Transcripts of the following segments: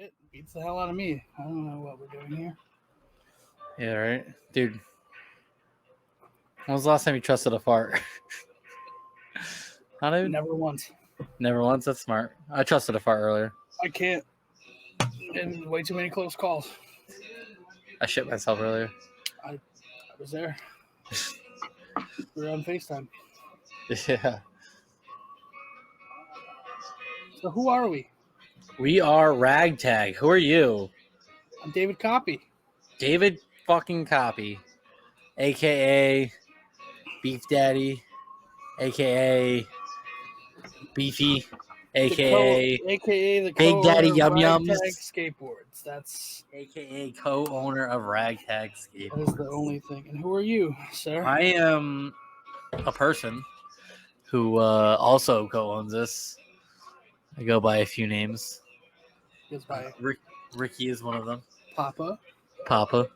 Shit beats the hell out of me. I don't know what we're doing here. Yeah, right? Dude. When was the last time you trusted a fart? How dude? Never once. Never once? That's smart. I trusted a fart earlier. I can't. And way too many close calls. I shit myself earlier. I was there. We were on FaceTime. Yeah. So who are we? We are RagTag. Who are you? I'm David Copy. David fucking Copy. A.K.A. Beef Daddy. A.K.A. Beefy. A.K.A. AKA the Big Daddy Yum Yums. RagTag Skateboards. That's A.K.A. co-owner of RagTag Skateboards. that is the only thing. And who are you, sir? I am a person who also co-owns this. I go by a few names. Goes by Ricky is one of them. Papa. Papa.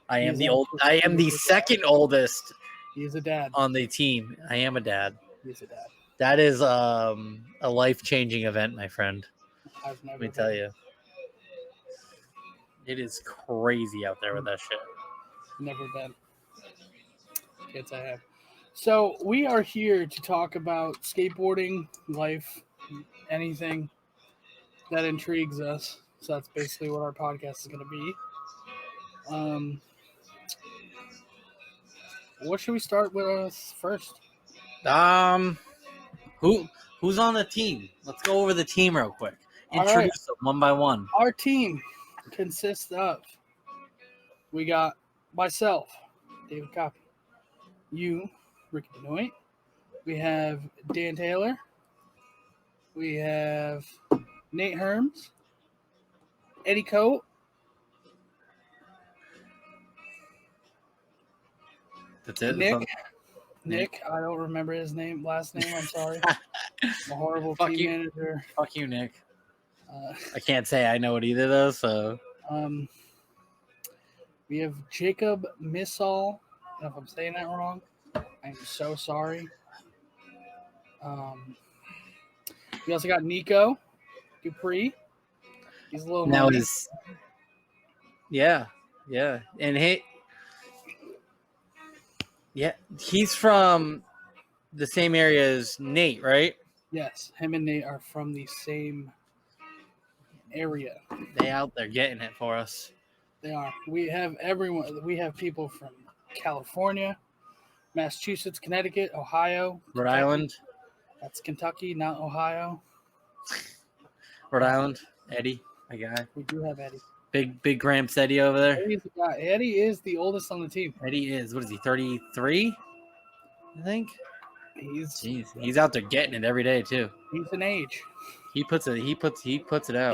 I am the second oldest He's a dad. on the team. I am a dad. He's a dad. That is a life-changing event, my friend. I've never. Let me tell you. It is crazy out there with that shit. Never been. Kids I have. So we are here to talk about skateboarding, life, anything that intrigues us. So that's basically what our podcast is going to be. What should we start with first? Who's on the team? Let's go over the team real quick. All Introduce right. them one by one. Our team consists of, we got myself, David Copy, you, Ricky Benoit, we have Dan Taylor, we have Nate Herms, Eddie Coate, That's it. Nick, I don't remember his last name. I'm sorry. I'm a horrible Fuck team you. manager. Fuck you, Nick. I can't say I know it either, though. So we have Jacob Missal. If I'm saying that wrong, I'm so sorry. We also got Nico Dupree. He's a little now money. yeah, and he's from the same area as Nate, right? Yes, him and Nate are from the same area. They out there getting it for us. They are. We have everyone. We have people from California, Massachusetts, Connecticut, Ohio, Rhode Kentucky. Island. That's Kentucky, not Ohio. Rhode Island. Eddie, my guy. We do have Eddie. Big Gramps Eddie over there. Eddie's the guy. Eddie is the oldest on the team. Eddie is, what is he, 33? I think. He's out there getting it every day too. He's an age. He puts it out.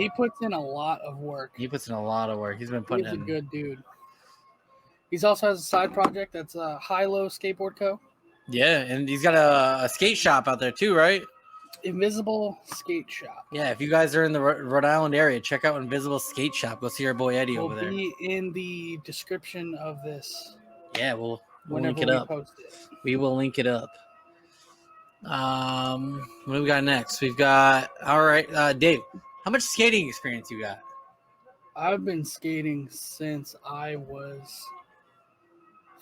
He puts in a lot of work. He's been putting He's a in. good dude. He's also has a side project that's a High-Low Skateboard Co. Yeah, and he's got a skate shop out there too, right? Invisible Skate Shop. Yeah, if you guys are in the Rhode Island area, check out Invisible Skate Shop. Go see our boy Eddie over there. Will be in the description of this. Yeah, we'll link whenever it up. Post it. We will link it up. What do we got next? We've got Dave. How much skating experience you got? I've been skating since I was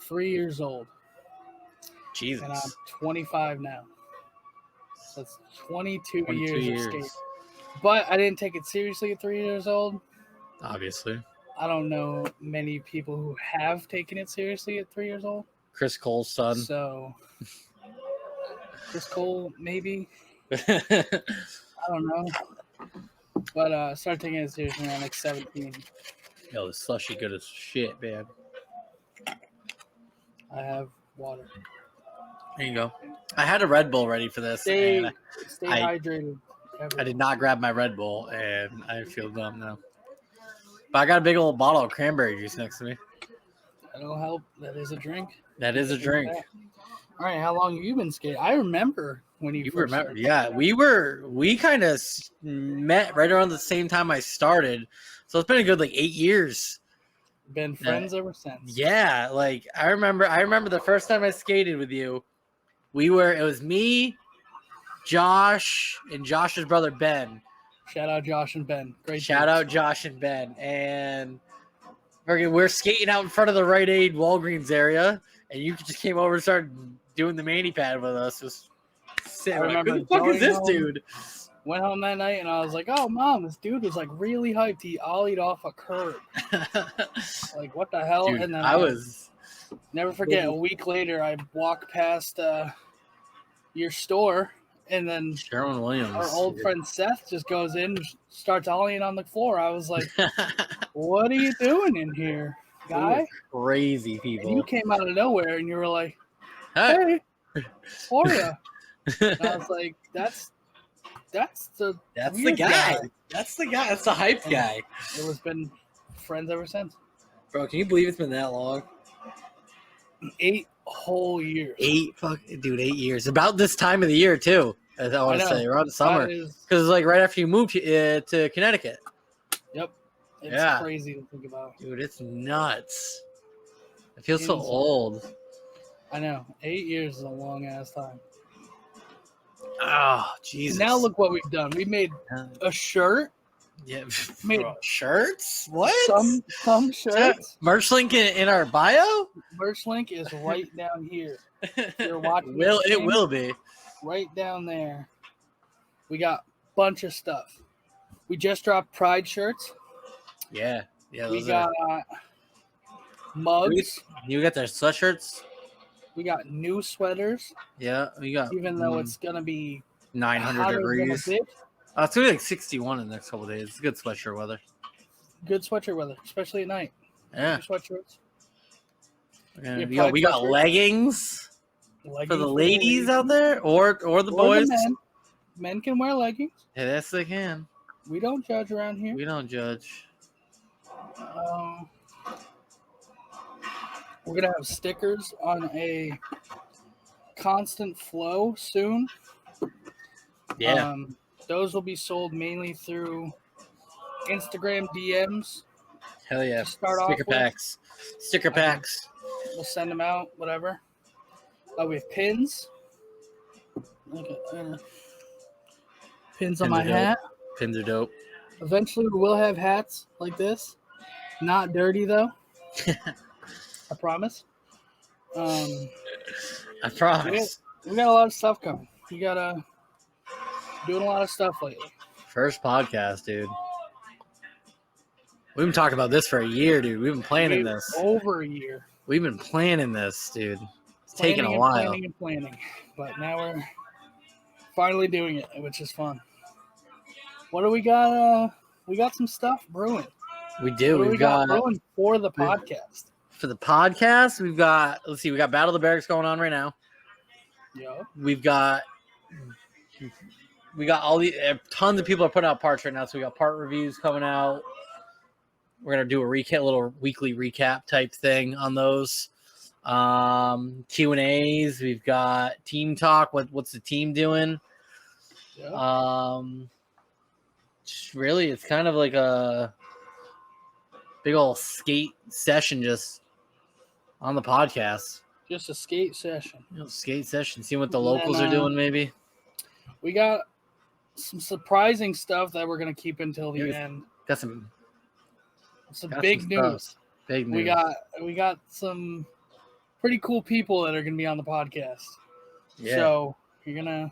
3 years old. Jesus. And I'm 25 now. That's 22 years of skating. But I didn't take it seriously at 3 years old. Obviously. I don't know many people who have taken it seriously at 3 years old. Chris Cole's son. So, Chris Cole, maybe. I don't know. But I started taking it seriously when I was like 17. Yo, the slushy good as shit, man. I have water. There you go. I had a Red Bull ready for this. Stay hydrated. I did not grab my Red Bull, and I feel dumb now. But I got a big old bottle of cranberry juice next to me. That'll help. That is a drink. That is a drink. All right, how long have you been skating? I remember when you first started. Yeah, we kind of met right around the same time I started. So it's been a good 8 years. Been friends ever since. Yeah, I remember the first time I skated with you. It was me, Josh, and Josh's brother Ben. Shout out Josh and Ben. Great. Shout dudes. out Josh and Ben. And we're skating out in front of the Rite Aid Walgreens area, and you just came over and started doing the mani pad with us. Just I remember who the fuck is going this home. dude? Went home that night and I was like, "Oh, Mom, this dude was like really hyped. He ollied off a curb. Like, what the hell?" Dude, and then I was never forget. A week later, I walked past your store, and then Sherwin Williams. our old friend Seth just goes in, and starts ollieing on the floor. I was like, "What are you doing in here, guy?" Crazy people. And you came out of nowhere, and you were like, Hey. "Hey, Florida." And I was like, "That's the weird guy. That's the guy. That's the hype guy. It was been friends ever since. Bro, can you believe it's been that long? 8 whole years. 8 years. About this time of the year too. As I want to say, around the summer, because it's like right after you moved to Connecticut. Yep. It's crazy to think about. Dude, it's nuts. I feel so old. I know. 8 years is a long ass time. Oh, Jesus. And now look what we've done. We made a shirt. Yeah. Made shirts? What? Some shirts. Merch link in our bio? Merch link is right down here. If you're watching it will be. Right down there. We got a bunch of stuff. We just dropped Pride shirts. Yeah. We got mugs. You got their sweatshirts? We got new sweaters. Yeah, we got. Even though it's gonna be 900 degrees. It's gonna be like 61 in the next couple of days. It's good sweatshirt weather. Good sweatshirt weather, especially at night. Yeah. Sweatshirts. We got leggings for the ladies out there, or the boys. The men. Men can wear leggings. Yeah, yes, they can. We don't judge around here. We don't judge. We're gonna have stickers on a constant flow soon. Yeah. Those will be sold mainly through Instagram DMs. Hell yeah. Sticker packs. Sticker packs. We'll send them out, whatever. We have pins. Pins on my hat. Pins are dope. Eventually, we will have hats like this. Not dirty, though. I promise. I promise. We got a lot of stuff coming. We got doing a lot of stuff lately. First podcast, dude. We've been talking about this for a year, dude. We've been planning this. Over a year. We've been planning this, dude. It's taken a while. Planning. But now we're finally doing it, which is fun. What do we got? We got some stuff brewing. We do. We've got brewing for the podcast. For the podcast, we got Battle of the Barracks going on right now. Yeah. We got all the tons of people are putting out parts right now. So we got part reviews coming out. We're gonna do a little weekly recap type thing on those. Q&As. We've got team talk. What's the team doing? Yeah. Really, it's kind of like a big old skate session just on the podcast. Just a skate session. Skate session. See what the locals are doing, maybe. We got some surprising stuff that we're gonna keep until the end. Got some big news. Big news. We got some pretty cool people that are gonna be on the podcast. Yeah. So you're gonna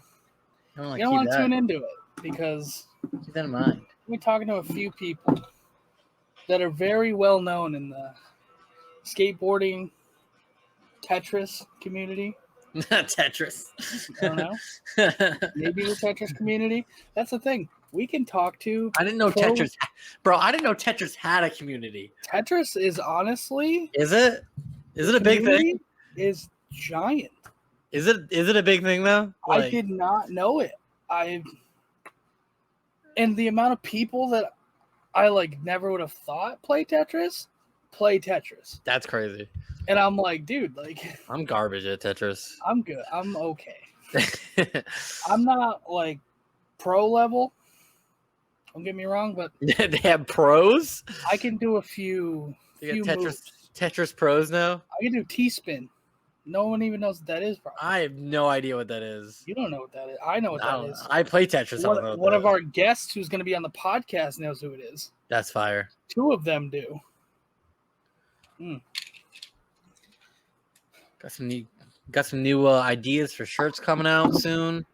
want to tune into it because keep that in mind. We're talking to a few people that are very well known in the skateboarding Tetris community. Tetris. I don't know. Maybe the Tetris community. That's the thing. We can talk to. I didn't know Tetris. Bro, I didn't know Tetris had a community. Tetris is honestly. Is it? Is it a big thing? Is giant. Is it a big thing though? Like, I did not know it. And the amount of people that I never would have thought play Tetris. That's crazy. And I'm like, dude, I'm garbage at Tetris. I'm good. I'm okay. I'm not pro level. Don't get me wrong, but they have pros. I can do a few. You got Tetris pros now. I can do T-spin. No one even knows what that is, probably. I have no idea what that is. You don't know what that is. I know what I that don't know. is. I play Tetris. I don't know what One that of is. our guests who's going to be on the podcast knows who it is. That's fire. 2 of them do. Got some new ideas for shirts coming out soon.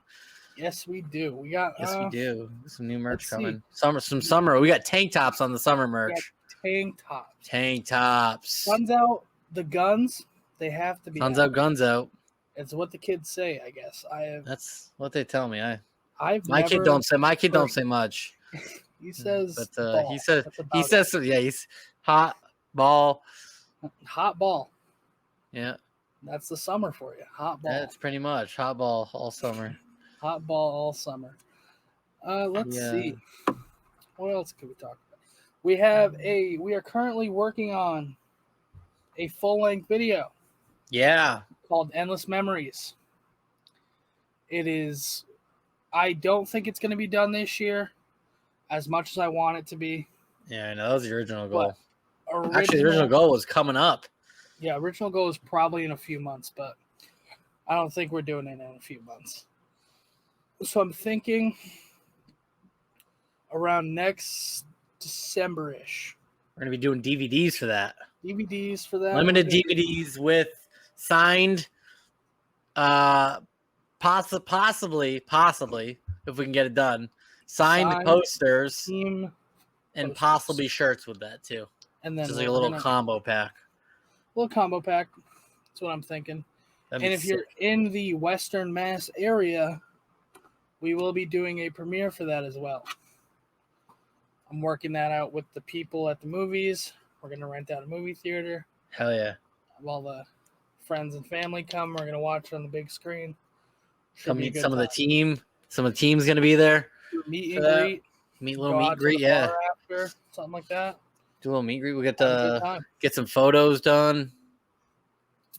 Yes, we do. We got. Yes, we do. Some new merch let's see. coming. Summer. We got tank tops on the summer We merch. got tank tops. Tank tops. Guns out. The guns. They have to be. Guns out, guns out. It's what the kids say, I guess. That's what they tell me. My kid don't say much. He says. But ball. he says it. yeah. He's hot ball. Hot ball. Yeah. That's the summer for you. Hot ball. That's pretty much hot ball all summer. Hot ball all summer. Let's see. What else could we talk about? We are currently working on a full-length video. Yeah. Called Endless Memories. It is. I don't think it's going to be done this year, as much as I want it to be. Yeah, I know that was the original goal. Actually, the original goal was coming up. Yeah, original goal is probably in a few months, but I don't think we're doing it in a few months. So I'm thinking around next December-ish. We're going to be doing DVDs for that. DVDs for that. Limited DVDs with signed, possibly, if we can get it done, signed posters and possibly shirts with that too. And then just like a little combo pack. Little combo pack. That's what I'm thinking. And if you're in the Western Mass area, we will be doing a premiere for that as well. I'm working that out with the people at the movies. We're going to rent out a movie theater. Hell yeah. While the friends and family come, we're going to watch it on the big screen. Come meet some of the team. Some of the team's going to be there. Meet and greet. Little meet and greet, yeah. After, something like that. Do a little meet and greet. We get some photos done.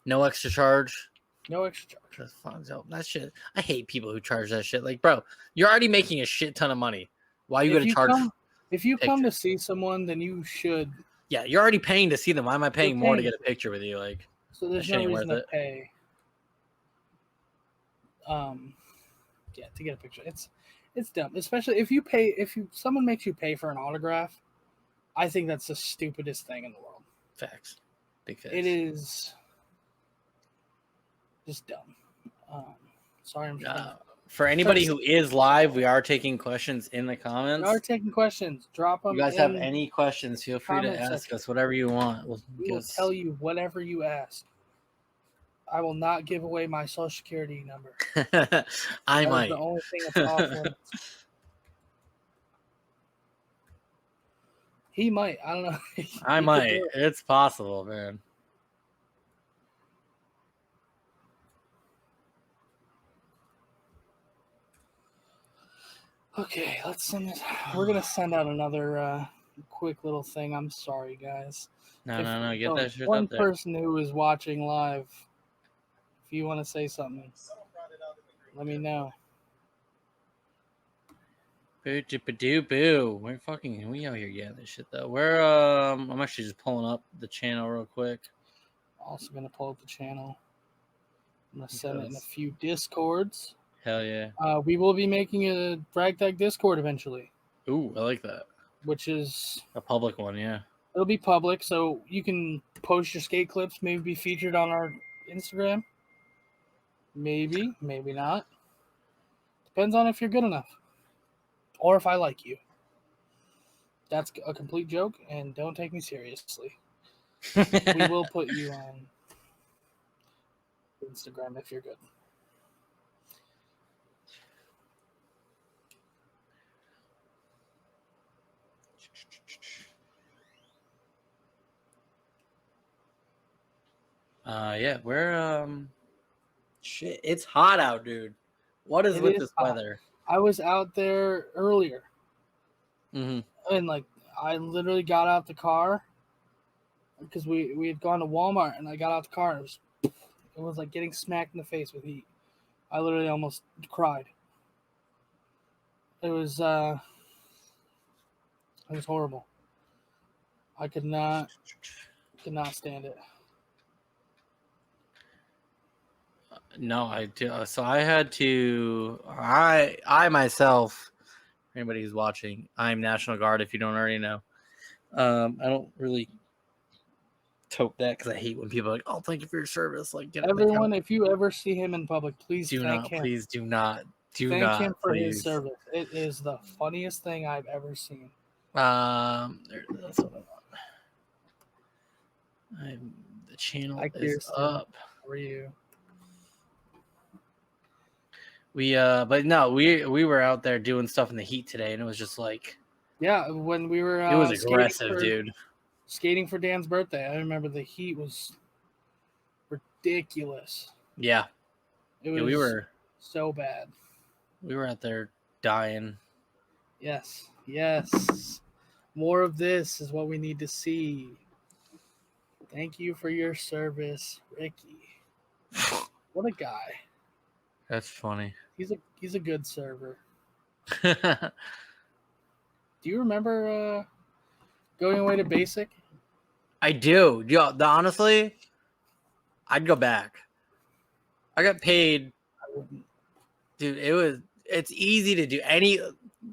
No extra charge. No extra charge. That's fun. That shit. I hate people who charge that shit. Like, bro, you're already making a shit ton of money. Why are you going to charge? If you come to see someone, then you should. Yeah, you're already paying to see them. Why am I paying more to get a picture with you? Like, so there's no reason to pay. Yeah, to get a picture. It's dumb, especially if someone makes you pay for an autograph. I think that's the stupidest thing in the world. Facts. Big facts. It is just dumb. Sorry, I'm just for anybody who is live, we are taking questions in the comments. We are taking questions. Drop them. If you guys have any questions, feel free to ask us whatever you want. We will tell you whatever you ask. I will not give away my social security number. I might. The only thing that's off limits. He might. I don't know. I might. It's possible, man. Okay, let's send this. We're gonna send out another quick little thing. I'm sorry, guys. No. Get that shit one up there. person who is watching live, if you want to say something, let me know. Boo. We out here getting this shit though. I'm actually just pulling up the channel real quick. Also gonna pull up the channel. I'm gonna send it in a few Discords. Hell yeah. We will be making a RagTag Discord eventually. Ooh, I like that. Which is a public one, yeah. It'll be public, so you can post your skate clips, maybe be featured on our Instagram. Maybe not. Depends on if you're good enough. Or if I like you. That's a complete joke, and don't take me seriously. We will put you on Instagram if you're good. Yeah, we're shit. It's hot out, dude. What is with this weather? I was out there earlier, and I literally got out the car because we had gone to Walmart, and I got out the car. And it was like getting smacked in the face with heat. I literally almost cried. It was horrible. I could not stand it. No, I do. So I had to. I myself. Anybody who's watching, I'm National Guard. If you don't already know, I don't really tote that because I hate when people are like, "Oh, thank you for your service." Like, get it. Everyone, if you ever see him in public, please Do thank not, him. please, do not, Thank him for his please. service. It is the funniest thing I've ever seen. That's what the channel Hi, is Kirsten. up. How are you? But no, we were out there doing stuff in the heat today, and it was just like, Yeah, when we were it was aggressive, dude. skating for Dan's birthday, I remember the heat was ridiculous. Yeah, It yeah, was so bad. we were out there dying. Yes, yes. More of this is what we need to see. Thank you for your service, Ricky. What a guy. That's funny. He's a good server. Do you remember going away to basic? I do. Yo, honestly, I'd go back. I got paid, I wouldn't. dude. It's easy to do.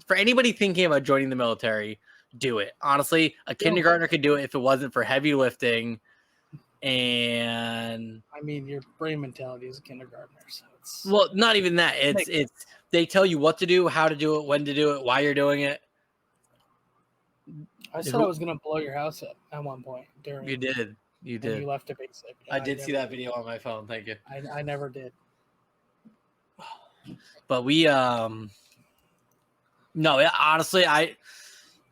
For anybody thinking about joining the military, do it. Honestly, a kindergartner could do it if it wasn't for heavy lifting. And I mean, your brain mentality is a kindergartner, so it's well, not even that. It's they tell you what to do, how to do it, when to do it, why you're doing it. I said I was gonna blow your house up at one point during. You did. You did. You left a basic. I did see that video on my phone. Thank you. I never did. But we no, honestly,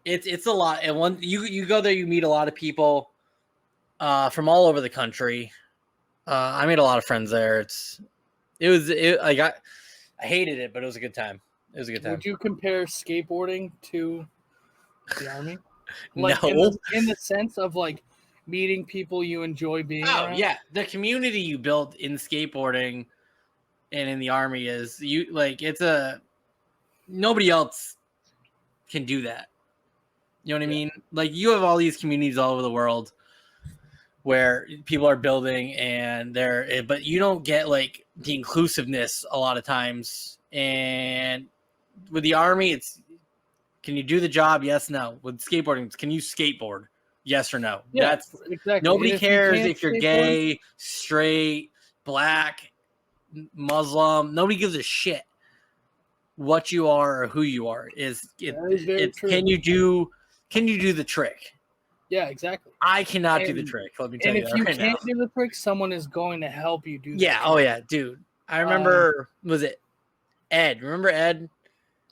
it's a lot. And when you go there, you meet a lot of people from all over the country. I made a lot of friends there. I hated it, but it was a good time. It was a good time. Would you compare skateboarding to the army? Like, no. In the sense of like meeting people you enjoy being around? Yeah, the community you build in skateboarding and in the army is nobody else can do that. You know what I mean? Like, you have all these communities all over the world where people are building but you don't get like the inclusiveness a lot of times. And with the army, can you do the job? Yes, no. With skateboarding, can you skateboard? Yes or no? Yeah, that's exactly. Nobody cares if you're gay, straight, black, Muslim. Nobody gives a shit what you are or who you are. It's true. Can you do the trick? Yeah, exactly. I cannot do the trick. Let me tell you. And if you can't do the trick, someone is going to help you do. Yeah. Oh yeah, dude. I remember. Was it Ed? Remember Ed?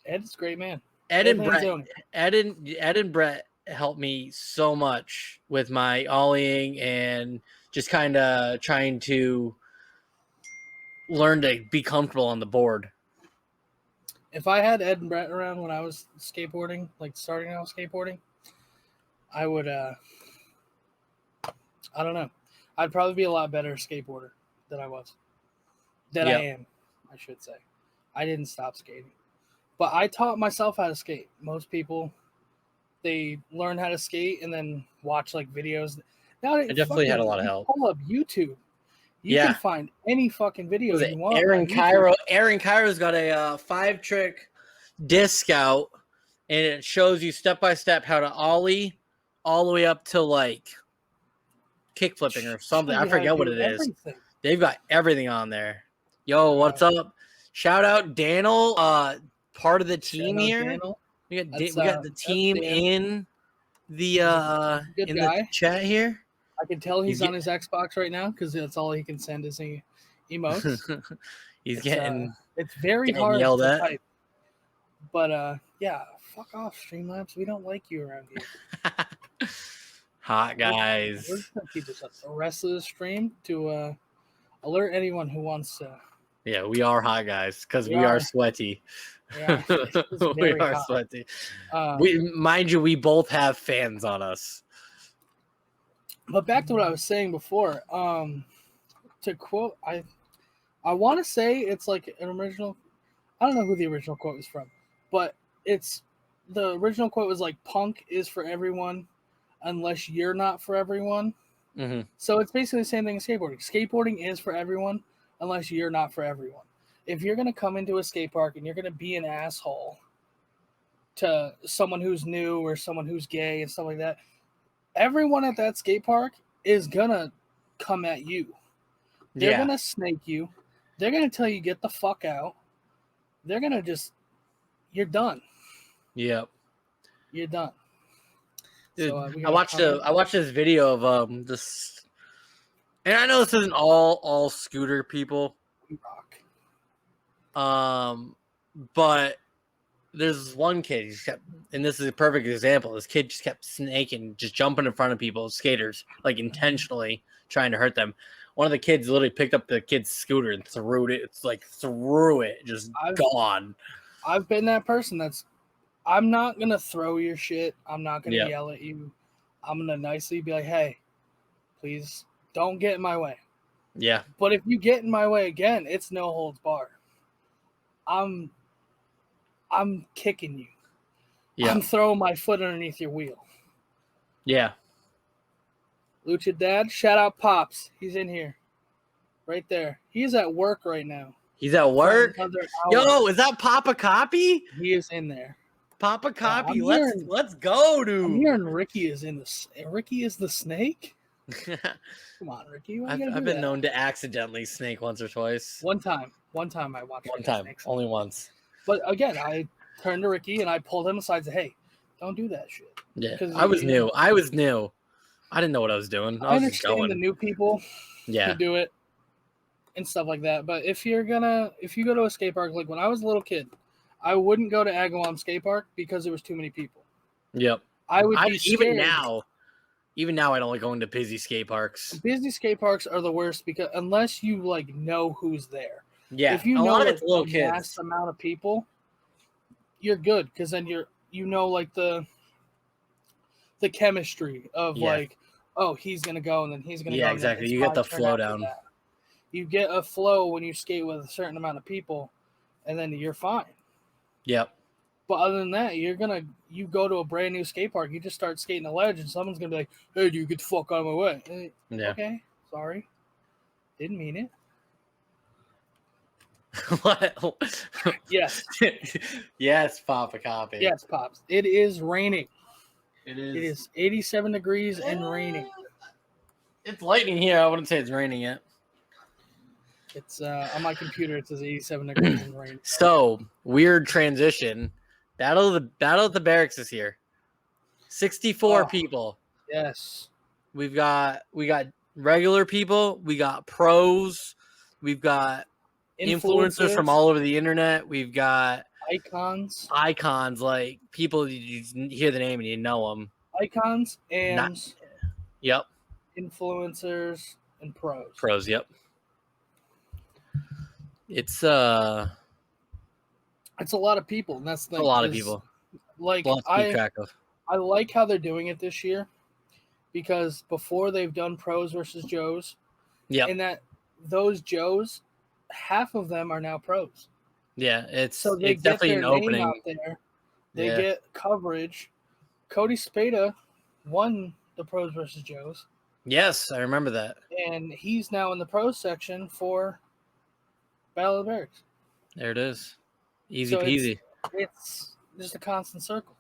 Ed's a great man. Ed and Brett helped me so much with my ollieing and just kind of trying to learn to be comfortable on the board. If I had Ed and Brett around when I was skateboarding, like starting out skateboarding, I would I don't know. I'd probably be a lot better skateboarder than I was. I am, I should say. I didn't stop skating. But I taught myself how to skate. Most people, they learn how to skate and then watch like videos. Now I definitely had a lot of help. Pull up YouTube. You can find any fucking video you want. Aaron Cairo's got a 5-trick disc out, and it shows you step by step how to ollie all the way up to like kick flipping or something. I forget what it is. They've got everything on there. Yo, what's up? Shout out Daniel, part of the team here. Daniel. We got the team in the chat here. I can tell he's on his Xbox right now because that's all he can send is emotes. It's very hard to type. But yeah, fuck off, Streamlabs. We don't like you around here. Hot guys. We're just gonna keep this up the rest of the stream to alert anyone who wants to. Yeah, we are hot guys because we are sweaty. Yeah, we are hot. Sweaty. Mind you, we both have fans on us. But back to what I was saying before. To quote, I want to say it's like an original. I don't know who the original quote is from, but the original quote was like, "Punk is for everyone, unless you're not for everyone." Mm-hmm. So it's basically the same thing as skateboarding. Skateboarding is for everyone, unless you're not for everyone. If you're gonna come into a skate park and you're gonna be an asshole to someone who's new or someone who's gay and stuff like that, everyone at that skate park is gonna come at you. They're gonna snake you. They're gonna tell you get the fuck out. They're gonna just, you're done. Yep. You're done. Dude, So, I watched this video of this, and I know this isn't all scooter people. Rock. But there's this one kid, and this is a perfect example. This kid just kept snaking, just jumping in front of people, skaters, like intentionally trying to hurt them. One of the kids literally picked up the kid's scooter and threw it. It's like threw it, just gone. I've been that person I'm not going to throw your shit. I'm not going to yell at you. I'm going to nicely be like, hey, please don't get in my way. Yeah. But if you get in my way again, it's no holds barred. I'm kicking you. Yeah. I'm throwing my foot underneath your wheel. Yeah. Lucha Dad, shout out Pops. He's in here. Right there. He's at work right now. He's at work? Yo, is that Papa Copy? He is in there. Papa Copy, let's go, dude. I'm hearing Ricky is the snake? Come on, Ricky. I've been known to accidentally snake once or twice. One time I watched one time, only once. But again, I turned to Ricky and I pulled him aside and said, hey, don't do that shit. Yeah, I was new. I didn't know what I was doing. I was understand just going. The new people who do it and stuff like that. But if you go to a skate park, like when I was a little kid, I wouldn't go to Agawam Skate Park because there was too many people. Yep. I would be scared. Even now, I don't like going to busy skate parks. Busy skate parks are the worst because unless you like know who's there. Yeah. If you know a lot of it's little kids, vast amount of people, you're good because then like the chemistry of like, oh, he's gonna go and then he's gonna go. Yeah, exactly. You get the flow down. You get a flow when you skate with a certain amount of people, and then you're fine. Yep. But other than that, you go to a brand new skate park, you just start skating a ledge, and someone's gonna be like, "Hey, dude, get the fuck out of my way." Yeah. Okay, sorry, didn't mean it. What? Yes. Yes, Papa Copy. Yes, Pops. It is raining. It is. It is 87 degrees and raining. It's lightning here. I wouldn't say it's raining yet. It's on my computer. It says 87 degrees and rain. So weird transition. Battle of the Barracks is here. 64 people. Yes. We got regular people. We got pros. We've got influencers from all over the internet. We've got icons, like people you hear the name and you know them. Icons and yep, influencers and pros. Pros, yep. It's a lot of people, and that's a lot of people. Like I like how they're doing it this year because before they've done pros versus Joes. Yeah, and that those Joes, half of them are now pros. Yeah, it's definitely an opening out there. They get coverage. Cody Spada won the pros versus Joes. Yes, I remember that. And he's now in the pros section for Battle of the Barracks. There it is. Easy peasy. It's just a constant circle.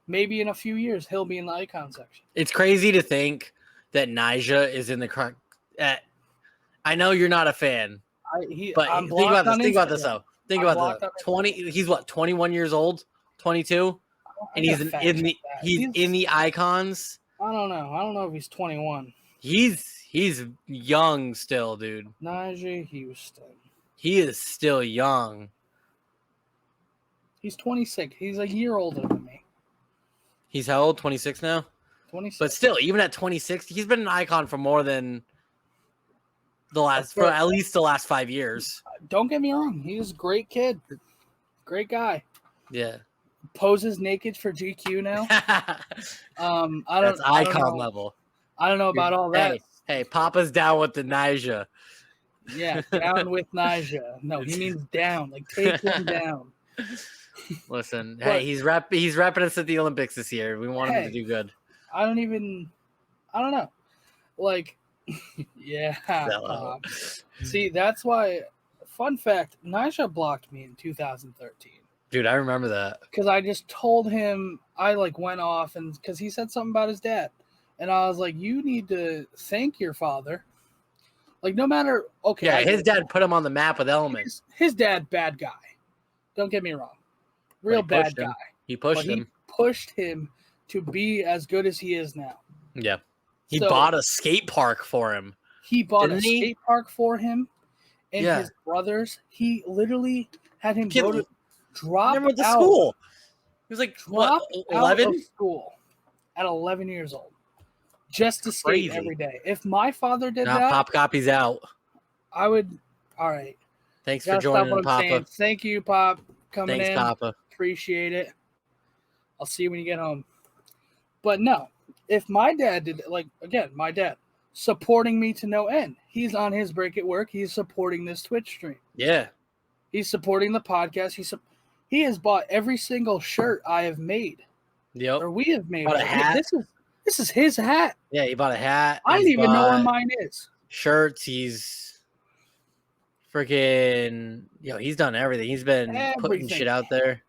Maybe in a few years he'll be in the icon section. It's crazy to think that Nyjah is in the I know you're not a fan. Think about this though. Think about this. 20. He's what? 21 years old. 22, and he's in the icons. I don't know if he's 21. He's young still, dude. Nyjah Houston. He is still young. He's 26. He's a year older than me. He's how old? 26 now? 26. But still, even at 26, he's been an icon for more than at least the last 5 years. Don't get me wrong. He's a great kid. Great guy. Yeah. Poses naked for GQ now. That's icon level. I don't know about all that. Hey, Papa's down with the Nyjah. Yeah, down with Nyjah. No, he means down. Like take him down. Listen, hey, he's repping us at the Olympics this year. We want him to do good. I don't know. Like Yeah, Sellout. Pop. See, that's why. Fun fact: Nisha blocked me in 2013 Dude, I remember that. because I just told him I like went off and because he said something about his dad, and I was like, "You need to thank your father." Like, no matter okay, Yeah, I his get dad put him on the map with Elements. his dad, bad guy. Don't get me wrong, But real he pushed bad guy. him. He But pushed he him. pushed him to be as good as he is now. Yeah. He So bought a skate park for him. he bought a Didn't he? skate park for him and Yeah. his brothers. He literally had him Kid go to drop never went to out, school. He was like, what, drop out 11? of school at 11 years old just to skate Crazy. every day. If my father did Now that, Pop Copy's out. I would. All right, Thanks for gotta stop joining, what I'm Papa. saying. Thank you, Pop, coming Thanks, in. Papa. Appreciate it. I'll see you when you get home. But no, if my dad did, like, again, my dad supporting me to no end. He's on his break at work. He's supporting this Twitch stream. Yeah. He's supporting the podcast. He has bought every single shirt I have made Yep. or we have made. Bought a hat. This is his hat. Yeah, he bought a hat. I don't even know where mine is. Shirts. He's freaking, he's done everything. He's been putting shit out there.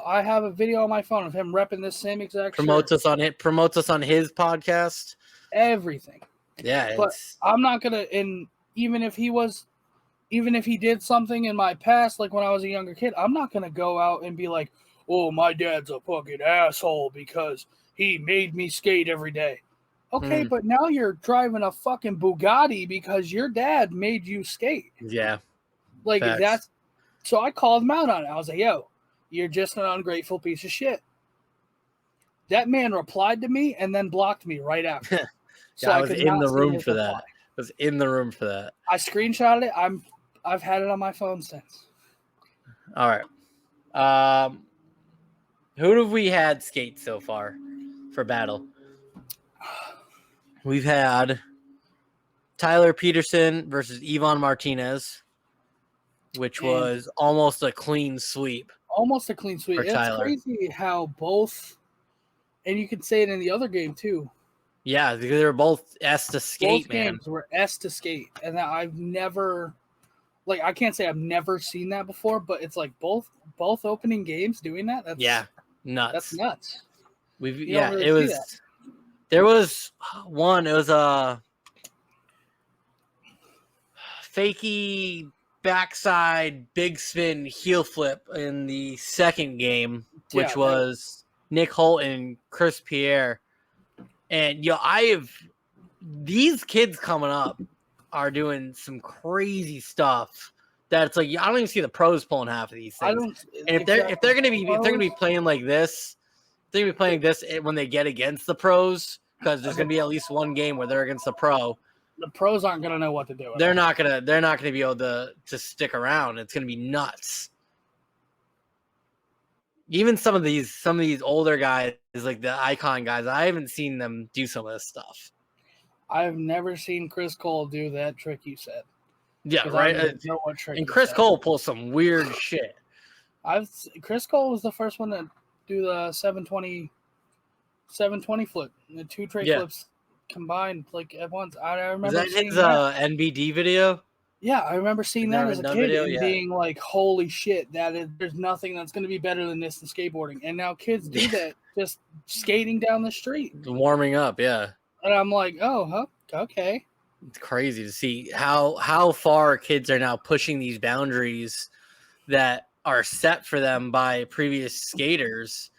I have a video on my phone of him repping this same exact promotes shirt. Promotes us on his podcast. Everything. Yeah, but I'm not gonna. And even if he did something in my past, like when I was a younger kid, I'm not gonna go out and be like, "Oh, my dad's a fucking asshole because he made me skate every day." Okay, but now you're driving a fucking Bugatti because your dad made you skate. Yeah, like facts. that's. So I called him out on it. I was like, "Yo, you're just an ungrateful piece of shit." That man replied to me and then blocked me right after. So I was in the room for that. I was in the room for that. I screenshotted it. I've had it on my phone since. All right. Who have we had skate so far for battle? We've had Tyler Peterson versus Ivan Martinez, which was almost a clean sweep. Almost a clean sweep. It's Tyler. Crazy how both, and you can say it in the other game too. Yeah, they were both S to skate, both games were S to skate, and I've never, I can't say I've never seen that before, but it's like both opening games doing that. That's, nuts. That's nuts. It was. That. There was one. It was a fakey backside big spin heel flip in the second game, which was Nick Holt and Chris Pierre. And these kids coming up are doing some crazy stuff that it's like I don't even see the pros pulling half of these things. And if they're gonna be playing like this, they're gonna be playing this when they get against the pros, because there's gonna be at least one game where they're against the pro. The pros aren't gonna know what to do. They're not gonna be able to stick around. It's gonna be nuts. Even some of these older guys, like the icon guys, I haven't seen them do some of this stuff. I've never seen Chris Cole do that trick you said. Yeah, right. And Chris Cole pulls some weird shit. Chris Cole was the first one to do the 720 flip, the two tray flips combined at once. I remember. Was that his NBD video? Yeah, I remember seeing that as a kid and being like, "Holy shit! There's nothing that's going to be better than this in skateboarding." And now kids do that, just skating down the street, warming up. Yeah, and I'm like, "Oh, okay." It's crazy to see how far kids are now pushing these boundaries that are set for them by previous skaters.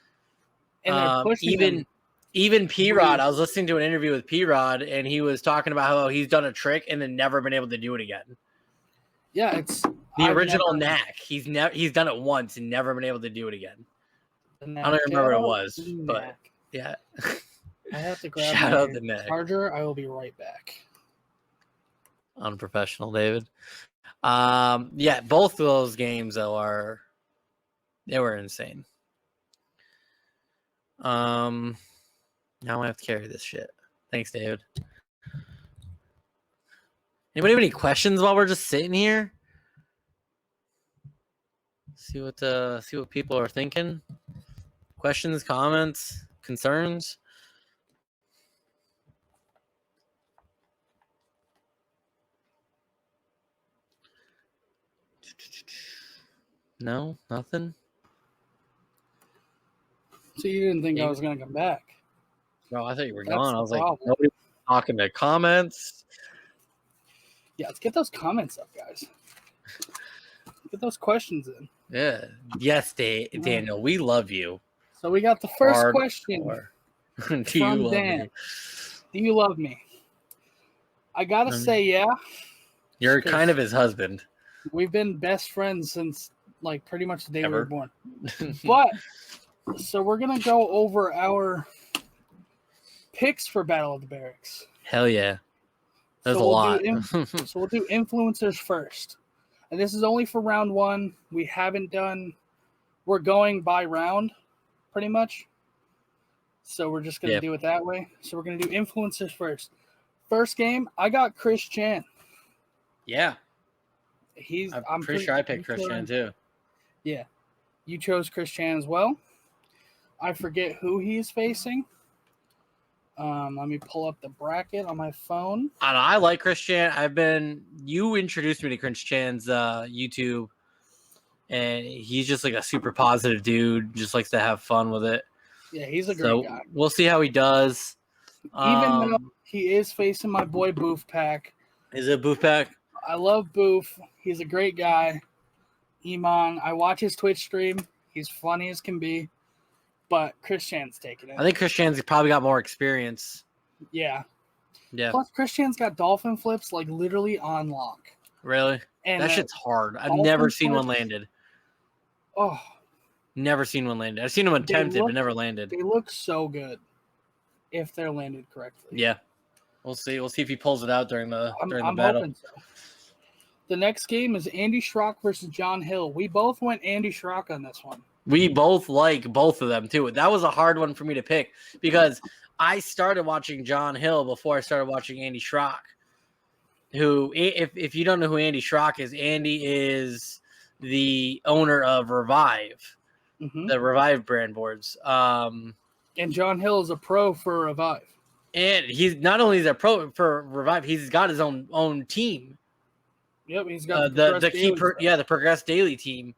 And they're pushing even P-Rod. I was listening to an interview with P-Rod, and he was talking about how he's done a trick and then never been able to do it again. Yeah, it's the original knack. He's done it once and never been able to do it again. I don't remember what it was, but yeah. I have to grab Shout out the knack. Charger. I will be right back. Unprofessional, David. Both of those games though they were insane. Now I have to carry this shit. Thanks, David. Anybody have any questions while we're just sitting here? See what people are thinking. Questions, comments, concerns. No, nothing. So you didn't think I was gonna come back? No, I thought you were That's gone. I the was like, problem. nobody was talking to comments. Yeah, let's get those comments up, guys. Get those questions in. Yeah. Yes, Daniel, we love you. So we got the first question Do you from love Dan. me? Do you love me? I gotta say, yeah. You're 'Cause kind of his husband. We've been best friends since like pretty much the day we were Ever. born. But so we're gonna go over our picks for Battle of the Barracks. Hell yeah. There's So a lot. So we'll do influencers first. And this is only for round one. We're going by round, pretty much. So we're just gonna do it that way. So we're gonna do influencers first. First game, I got Chris Chan. Yeah. I'm pretty sure I picked Chris Chan too. Yeah. You chose Chris Chan as well. I forget who he's facing. Let me pull up the bracket on my phone. I like Chris Chan. You introduced me to Chris Chan's YouTube, and he's just like a super positive dude. Just likes to have fun with it. Yeah, he's a great guy. We'll see how he does. Even though he is facing my boy Boof Pack. Is it Boof Pack? I love Boof. He's a great guy. Iman. I watch his Twitch stream. He's funny as can be. But Chris Chan's taking it. I think Chris Chan's probably got more experience. Yeah. Yeah. Plus, Chris Chan's got dolphin flips like literally on lock. Really? And that shit's hard. I've never seen one landed. Oh. Never seen one landed. I've seen them attempted, but never landed. They look so good if they're landed correctly. Yeah. We'll see. We'll see if he pulls it out during the I'm battle. Hoping so. The next game is Andy Schrock versus John Hill. We both went Andy Schrock on this one. We both like both of them too. That was a hard one for me to pick because I started watching John Hill before I started watching Andy Schrock. Who, if you don't know who Andy Schrock is, Andy is the owner of Revive, the Revive brand boards. And John Hill is a pro for Revive. And he's not only is a pro for Revive, he's got his own team. Yep, he's got the Progress Daily team.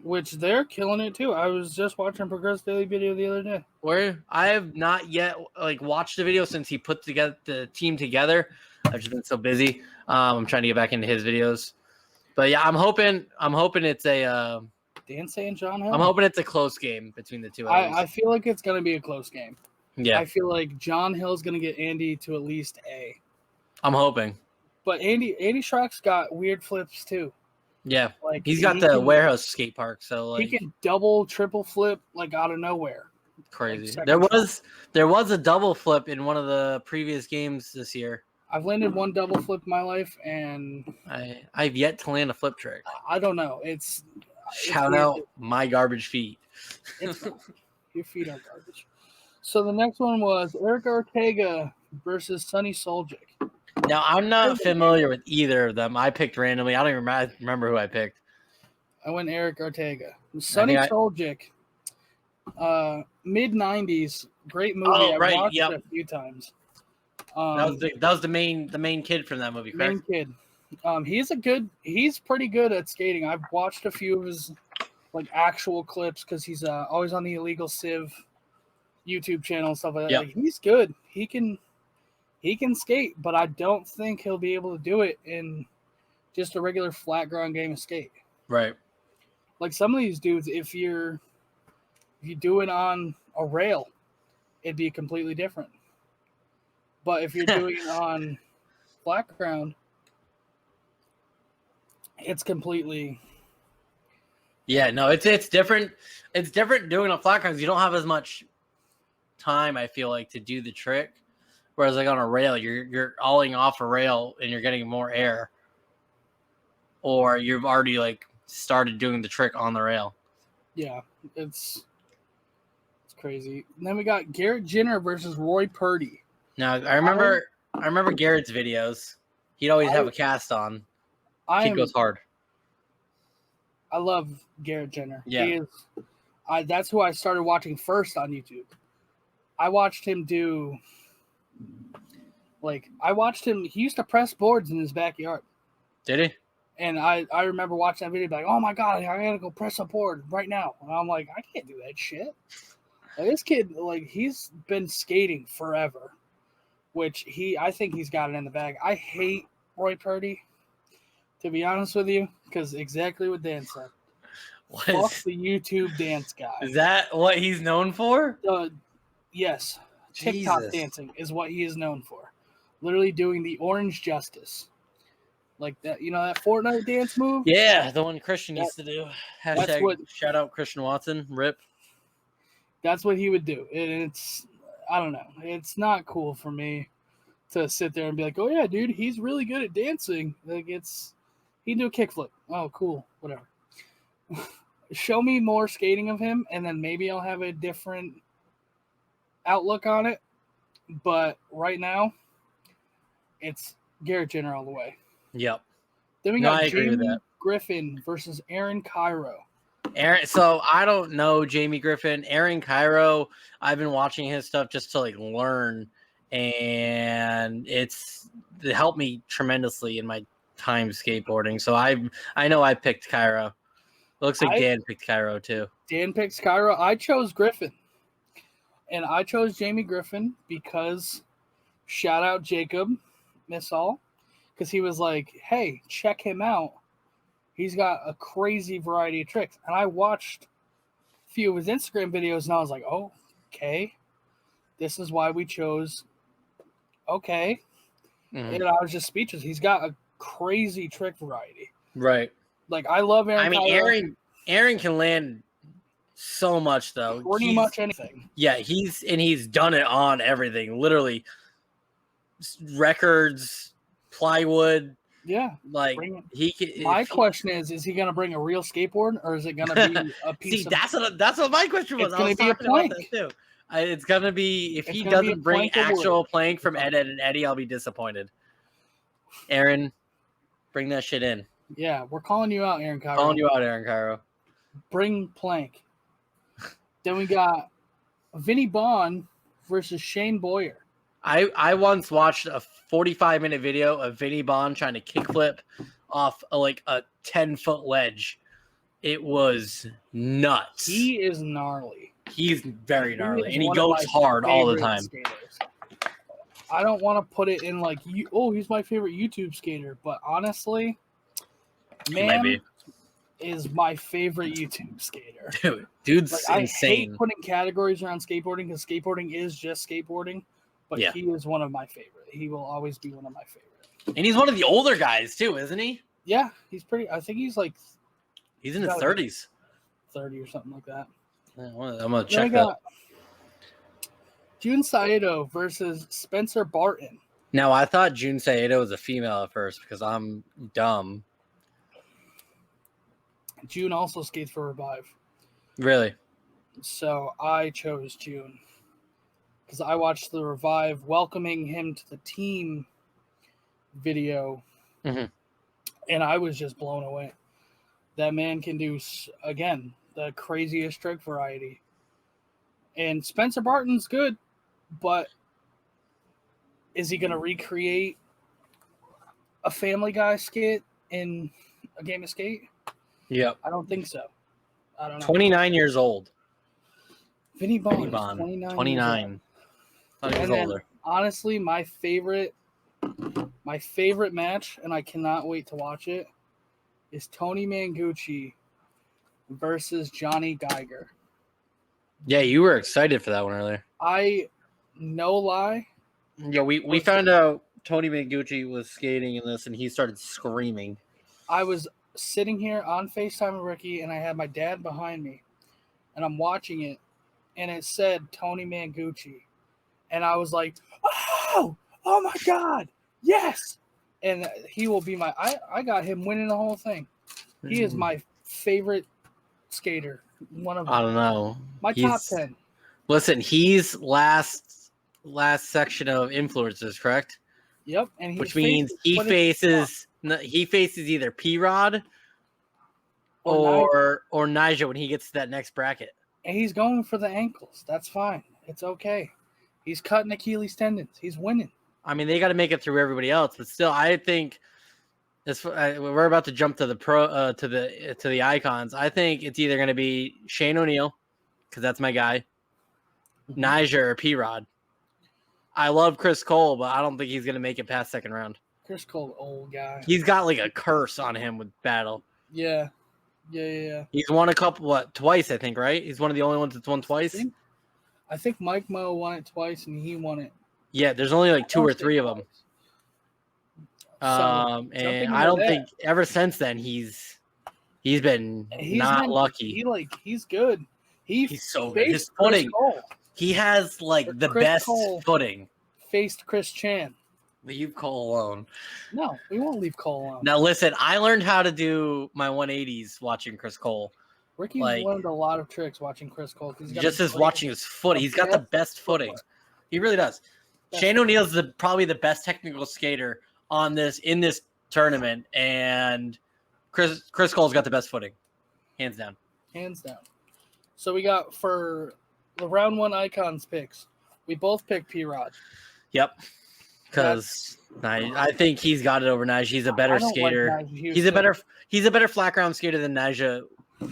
Which they're killing it too. I was just watching Progress Daily video the other day. Where I have not yet watched the video since he put together the team together. I've just been so busy. I'm trying to get back into his videos. But yeah, I'm hoping it's a Dansey and John Hill. I'm hoping it's a close game between the two. I feel like it's gonna be a close game. Yeah. I feel like John Hill's gonna get Andy to at least A. I'm hoping. But Andy Schrock's got weird flips too. Yeah, he's got the warehouse skate park, so he can double, triple flip out of nowhere. Crazy. There was a double flip in one of the previous games this year. I've landed one double flip in my life, and I've yet to land a flip trick. I don't know. Shout out my garbage feet. Your feet are garbage. So the next one was Eric Ortega versus Sonny Soljic. Now, I'm not familiar with either of them. I picked randomly. I don't even remember who I picked. I went Eric Ortega. Sonny Soljic, mid-90s, great movie. Oh, right. I watched it a few times. That was the main kid from that movie, correct? Main kid. He's pretty good at skating. I've watched a few of his actual clips because he's always on the Illegal Civ YouTube channel and stuff like that. Yep. He's good. He can skate, but I don't think he'll be able to do it in just a regular flat ground game of skate. Right. Like some of these dudes, if you do it on a rail, it'd be completely different. But if you're doing it on flat ground, it's completely. Yeah, no, it's different. It's different doing on flat ground because you don't have as much time, I feel like, to do the trick. Whereas on a rail, you're alling off a rail and you're getting more air, or you've already started doing the trick on the rail. Yeah, it's crazy. And then we got Garrett Jenner versus Roy Purdy. Now I remember Garrett's videos. He'd always have a cast on. He goes hard. I love Garrett Jenner. Yeah, he is. That's who I started watching first on YouTube. I watched him do. He used to press boards in his backyard. Did he? And I remember watching that video, like, oh my god, I gotta go press a board right now. And I'm like, I can't do that shit. Like, this kid, like, he's been skating forever, which I think he's got it in the bag. I hate Roy Purdy, to be honest with you, because exactly what Dan said. Fuck the YouTube dance guy. Is that what he's known for? Yes. Jesus. TikTok dancing is what he is known for. Literally doing the orange justice. Like that, that Fortnite dance move? Yeah, the one Christian used to do. Hashtag shout out Christian Watson. Rip. That's what he would do. It's, I don't know. It's not cool for me to sit there and be like, oh yeah, dude, he's really good at dancing. Like, he can do a kickflip. Oh, cool. Whatever. Show me more skating of him, and then maybe I'll have a different outlook on it. But right now, it's Garrett Jenner all the way. Yep. Then we got Jamie Griffin versus Aaron Cairo. So I don't know Jamie Griffin. Aaron Cairo, I've been watching his stuff just to like learn, and it helped me tremendously in my time skateboarding. So I know I picked Cairo. It looks like Dan picked Cairo too. Dan picks Cairo. I chose Griffin. And I chose Jamie Griffin because shout out Jacob Missall, because he was like, hey, check him out. He's got a crazy variety of tricks. And I watched a few of his Instagram videos, and I was like, oh, okay. This is why we chose. Okay. And I was just speechless. He's got a crazy trick variety. Right. Like, I love Aaron. I mean, Aaron can land so much, though. Pretty much anything. Yeah, he's done it on everything. Literally, records, plywood. Yeah, like he can. My question is he going to bring a real skateboard, or is it going to be a piece? See, that's what my question was. It's going to be a plank too. It's going to be if he doesn't bring actual plank from Ed and Eddie, I'll be disappointed. Aaron, bring that shit in. Yeah, we're calling you out, Aaron Cairo. Calling you out, Aaron Cairo. Bring plank. Then we got Vinny Bond versus Shane Boyer. I once watched a 45-minute video of Vinny Bond trying to kickflip off a 10-foot ledge. It was nuts. He is gnarly. He's very gnarly, and he goes hard all the time. Skaters. I don't want to put it in he's my favorite YouTube skater, but honestly, man is my favorite YouTube skater. Dude's insane. I hate putting categories around skateboarding because skateboarding is just skateboarding, but he is one of my favorite. He will always be one of my favorite. And he's one of the older guys too, isn't he? Yeah, he's pretty. I think he's he's in his 30s, 30 or something like that. I'm gonna check that. Jun Saito versus Spencer Barton. Now I thought Jun Saito was a female at first because I'm dumb. June also skates for Revive. Really? So I chose June because I watched the Revive welcoming him to the team video, and I was just blown away. That man can do, again, the craziest trick variety. And Spencer Barton's good, but is he going to recreate a Family Guy skit in a game of skate? Yep. I don't think so. I don't know. 29 years old. Vinny Bond. 29. And then, honestly, my favorite match, and I cannot wait to watch it, is Tony Mangucci versus Johnny Geiger. Yeah, you were excited for that one earlier. No lie. Yeah, we found out Tony Mangucci was skating in this, and he started screaming. I was sitting here on FaceTime with Ricky, and I had my dad behind me, and I'm watching it, and it said Tony Mangucci, and I was like, oh my God, yes! And he will be I got him winning the whole thing. He is my favorite skater. One of I don't know. Top 10. Listen, he's last section of influencers, correct? Yep, and which means he faces either P-Rod or Nigel when he gets to that next bracket. And he's going for the ankles. That's fine. It's okay. He's cutting Achilles tendons. He's winning. I mean, they got to make it through everybody else, but still, I think We're about to jump to the to the icons. I think it's either going to be Shane O'Neill, because that's my guy, Niger or P-Rod. I love Chris Cole, but I don't think he's going to make it past second round. Chris Cole, old guy. He's got like a curse on him with battle. Yeah. He's won a couple, twice, I think, right? He's one of the only ones that's won twice. I think Mike Mo won it twice, and he won it. Yeah, there's only like 2 or 3 of them. And I don't think ever since then he's been not lucky. He's good. He's so good. His footing. He has like the best footing. Faced Chris Chan. Leave Cole alone. No, we won't leave Cole alone. Now listen, I learned how to do my 180s watching Chris Cole. Ricky's learned a lot of tricks watching Chris Cole. Just as watching his foot. He's got the best footing. He really does. Shane O'Neill's probably the best technical skater in this tournament, and Chris Cole's got the best footing, hands down. So we got for the round 1 icons picks. We both picked P-Rod. Yep, because I think he's got it over Naj. He's a better skater. He's a better flat ground skater than Naja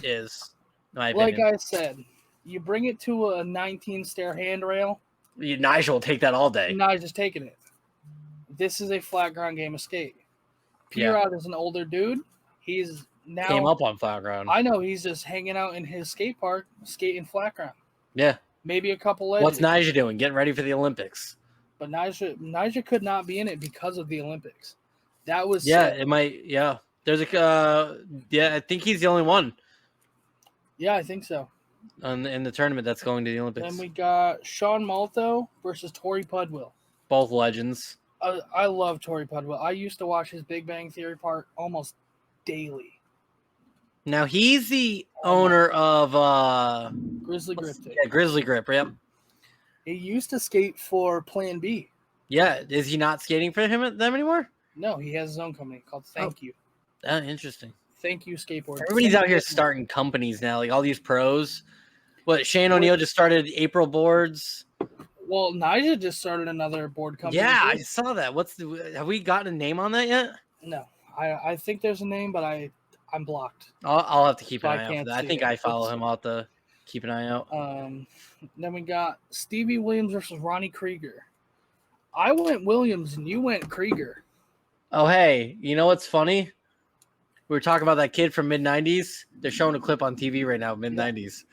is. In my opinion. Like I said, you bring it to a 19 stair handrail. Nigel will take that all day. Nigel's taking it. This is a flat ground game of skate. P-Rod is an older dude. He's now came up on flat ground. I know he's just hanging out in his skate park, skating flat ground. Yeah. Maybe a couple ledges. What's Nigel doing? Getting ready for the Olympics. But Nigel could not be in it because of the Olympics. That was it might. Yeah. There's I think he's the only one. Yeah, I think so. In the tournament that's going to the Olympics. Then we got Sean Malto versus Tori Pudwill. Both legends. I love Tori Pudwill. I used to watch his Big Bang Theory part almost daily. Now he's the owner of Grizzly Grip. Yeah, Grizzly Grip. Yep. He used to skate for Plan B. Yeah, is he not skating for them anymore? No, he has his own company called Thank You. Interesting. Thank You Skateboard. Everybody's out here starting companies now, like all these pros. What, Shane O'Neill just started April Boards. Well, Nigel just started another board company. Yeah, I saw that. Have we gotten a name on that yet? No, I think there's a name, but I'm blocked. I'll have to keep an eye out for that. I think I follow him. I'll have to keep an eye out. Then we got Stevie Williams versus Ronnie Krieger. I went Williams and you went Krieger. Oh, hey, you know what's funny? We were talking about that kid from mid-90s. They're showing a clip on TV right now, mid-90s.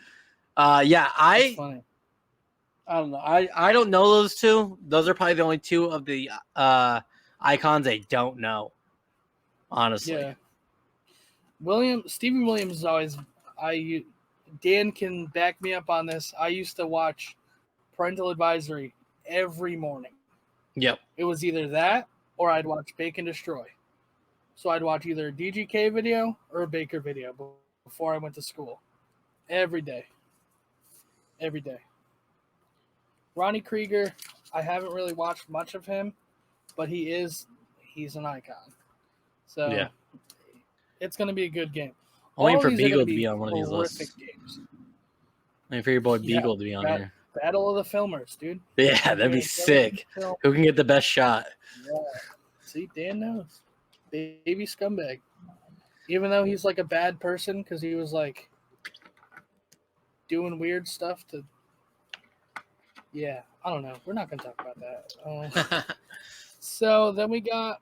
That's funny. I don't know. I don't know those two. Those are probably the only two of the icons I don't know, honestly. Yeah. Stevie Williams is always Dan can back me up on this. I used to watch Parental Advisory every morning. Yep. It was either that or I'd watch Bake and Destroy. So I'd watch either a DGK video or a Baker video before I went to school. Every day. Ronnie Krieger, I haven't really watched much of him, but he's an icon. So yeah. It's going to be a good game. I'm waiting for Beagle to be on one of these lists. Games. Waiting for your boy Beagle to be on here. Battle of the Filmers, dude. Yeah, that'd be sick. Who can get the best shot? Yeah. See, Dan knows. Baby scumbag. Even though he's like a bad person because he was like doing weird stuff to. Yeah, I don't know. We're not going to talk about that. So then we got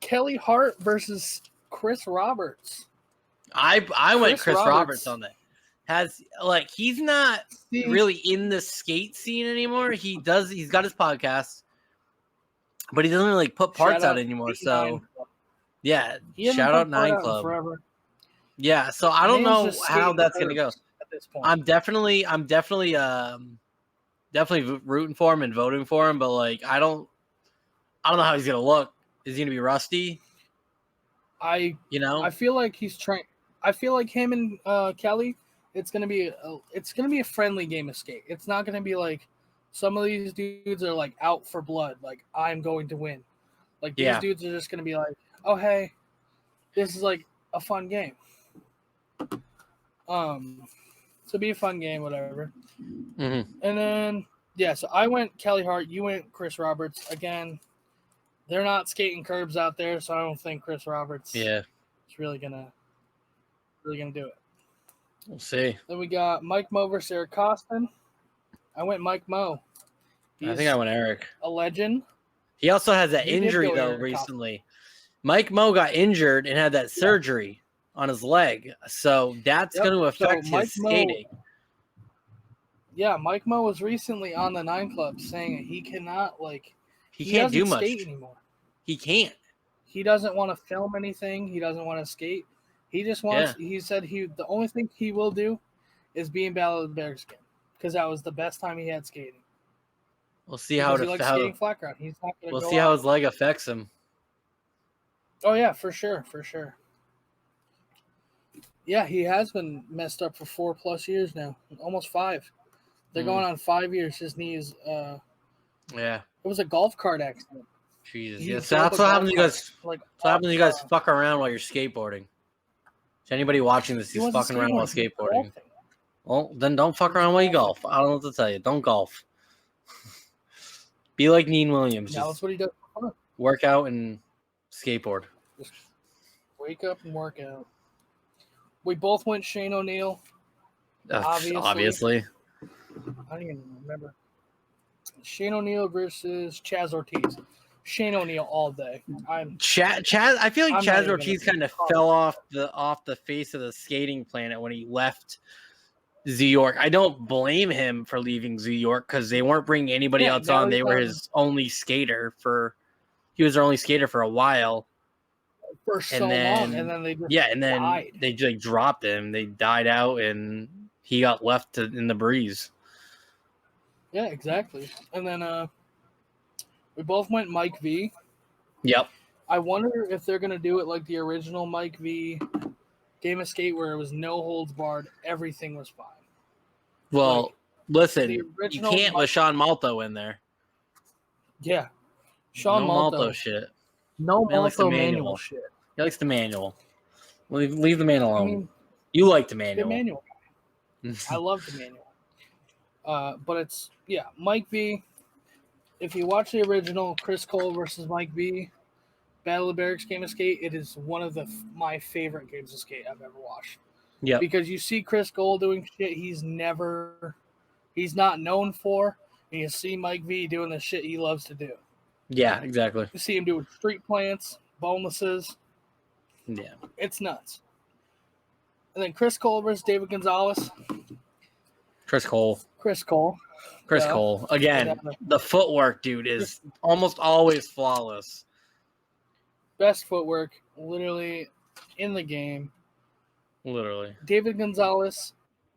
Kelly Hart versus Chris Roberts. I went Chris Roberts on that. He's not really in the skate scene anymore. He's got his podcast, but he doesn't really put parts out anymore. So yeah, shout out 9 Club. Forever. Yeah, so I don't know how that's gonna go. At this point. I'm definitely rooting for him and voting for him, but I don't know how he's gonna look. Is he gonna be rusty? I feel like he's trying. I feel like him and Kelly. It's gonna be a friendly game of skate. It's not gonna be like some of these dudes are like out for blood. Like I'm going to win. Like these dudes are just gonna be like, oh hey, this is like a fun game. So be a fun game, whatever. Mm-hmm. And then so I went Kelly Hart. You went Chris Roberts again. they're not skating curbs out there, so I don't think Chris Roberts Yeah, is really gonna do it. we'll see. Then we got Mike Mo versus Eric Costin. I went Mike Mo. I think I went Eric. A legend. He also has that You did injury go though Eric recently. Mike Mo got injured and had that surgery on his leg, so that's going to affect his skating. Yeah, Mike Mo was recently on the 9 Club saying that he cannot he can't do much skate anymore. He can't. He doesn't want to film anything. He doesn't want to skate. He just wants. Yeah. He said the only thing he will do is be in Battle of the Bears again because that was the best time he had skating. We'll see how it affects. Skating flat ground. He's not going to. We'll see how his leg affects him. Oh yeah, for sure. Yeah, he has been messed up for 4+ years now, almost 5. They're going on 5 years. His knee is. Yeah. It was a golf cart accident. Jesus. Yeah, so that's what happens. You guys. What happens? You guys fuck around while you're skateboarding. Is anybody watching this? He's fucking around while skateboarding. Well, then don't fuck around while you golf. I don't know what to tell you. Don't golf. Be like Neen Williams. Yeah, that's what he does. Work out and skateboard. Just wake up and work out. We both went Shane O'Neill. Obviously. I don't even remember. Shane O'Neill versus Chaz Ortiz. Shane O'Neill all day. Chaz. I feel like Chaz Ortiz kind of fell off the face of the skating planet when he left Zoo York. I don't blame him for leaving Zoo York because they weren't bringing anybody else on. They were his only skater he was their only skater for a while. For so long, and then they just died. They just dropped him. They died out, and he got left in the breeze. Yeah, exactly. And then we both went Mike V. Yep. I wonder if they're gonna do it like the original Mike V Game of Skate, where it was no holds barred, everything was fine. Well, listen, you can't with Sean Malto in there. Yeah, Sean Malto shit. No Malto manual shit. He likes the manual. Leave the man alone. I mean, you like the manual. The manual. I love the manual. But it's Mike V. If you watch the original Chris Cole versus Mike V, Battle of the Barracks Game of Skate, it is one of my favorite games of skate I've ever watched. Yeah. Because you see Chris Cole doing shit he's not known for, and you see Mike V doing the shit he loves to do. Yeah, exactly. You see him doing street plants, bonelesses. Yeah. It's nuts. And then Chris Cole versus David Gonzalez. Chris Cole. Again, the footwork, dude, is almost always flawless. Best footwork, literally, in the game. Literally. David Gonzalez,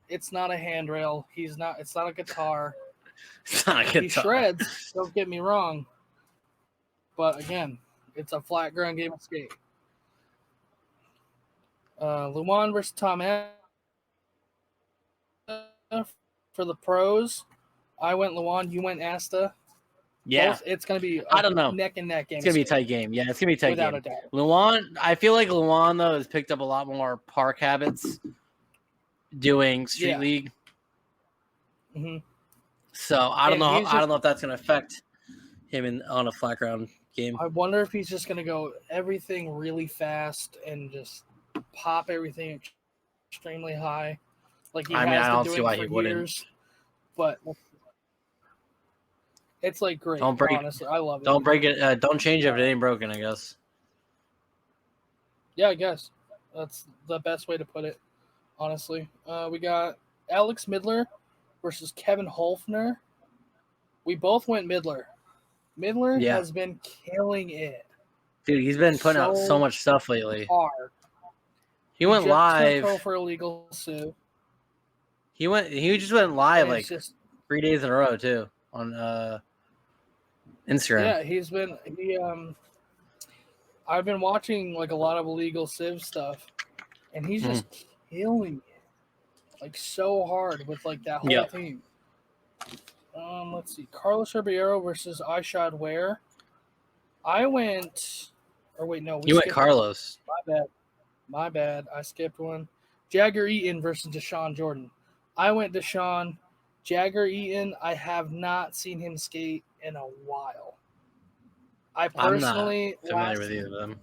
it's not a handrail. It's not a guitar. It's not a guitar. He shreds, don't get me wrong. But again, it's a flat ground game of skate. Luan versus Tom for the pros. I went Luan, you went Asta. Yeah. Both, it's going to be I don't know. Neck and neck game. It's going to be a tight game. Yeah, it's going to be a tight Without game. A doubt. Luan, I feel like Luan, though, has picked up a lot more park habits doing Street League. Mm-hmm. So I don't know. I don't know if that's going to affect him on a flat ground game. I wonder if he's just going to go everything really fast and just pop everything extremely high. Like he has been doing for years. I don't see why he wouldn't. But it's like great. Don't break. Honestly, I love it. Don't break it. Don't change it if it ain't broken, I guess. Yeah, I guess that's the best way to put it. Honestly, we got Alex Midler versus Kevin Holfner. We both went Midler. Midler has been killing it. Dude, he's been putting out so much stuff lately. Hard. He went live for illegal sue. He just went live 3 days in a row too on Instagram. Yeah, I've been watching like a lot of illegal civ stuff, and he's just killing it like so hard with like that whole team. Let's see, Carlos Ribeiro versus iShod Ware. I went, or wait, no, you went Carlos. My bad. I skipped one. Jagger Eaton versus Deshaun Jordan. I went Deshaun. Jagger Eaton, I have not seen him skate in a while. I I'm not personally familiar with either of them.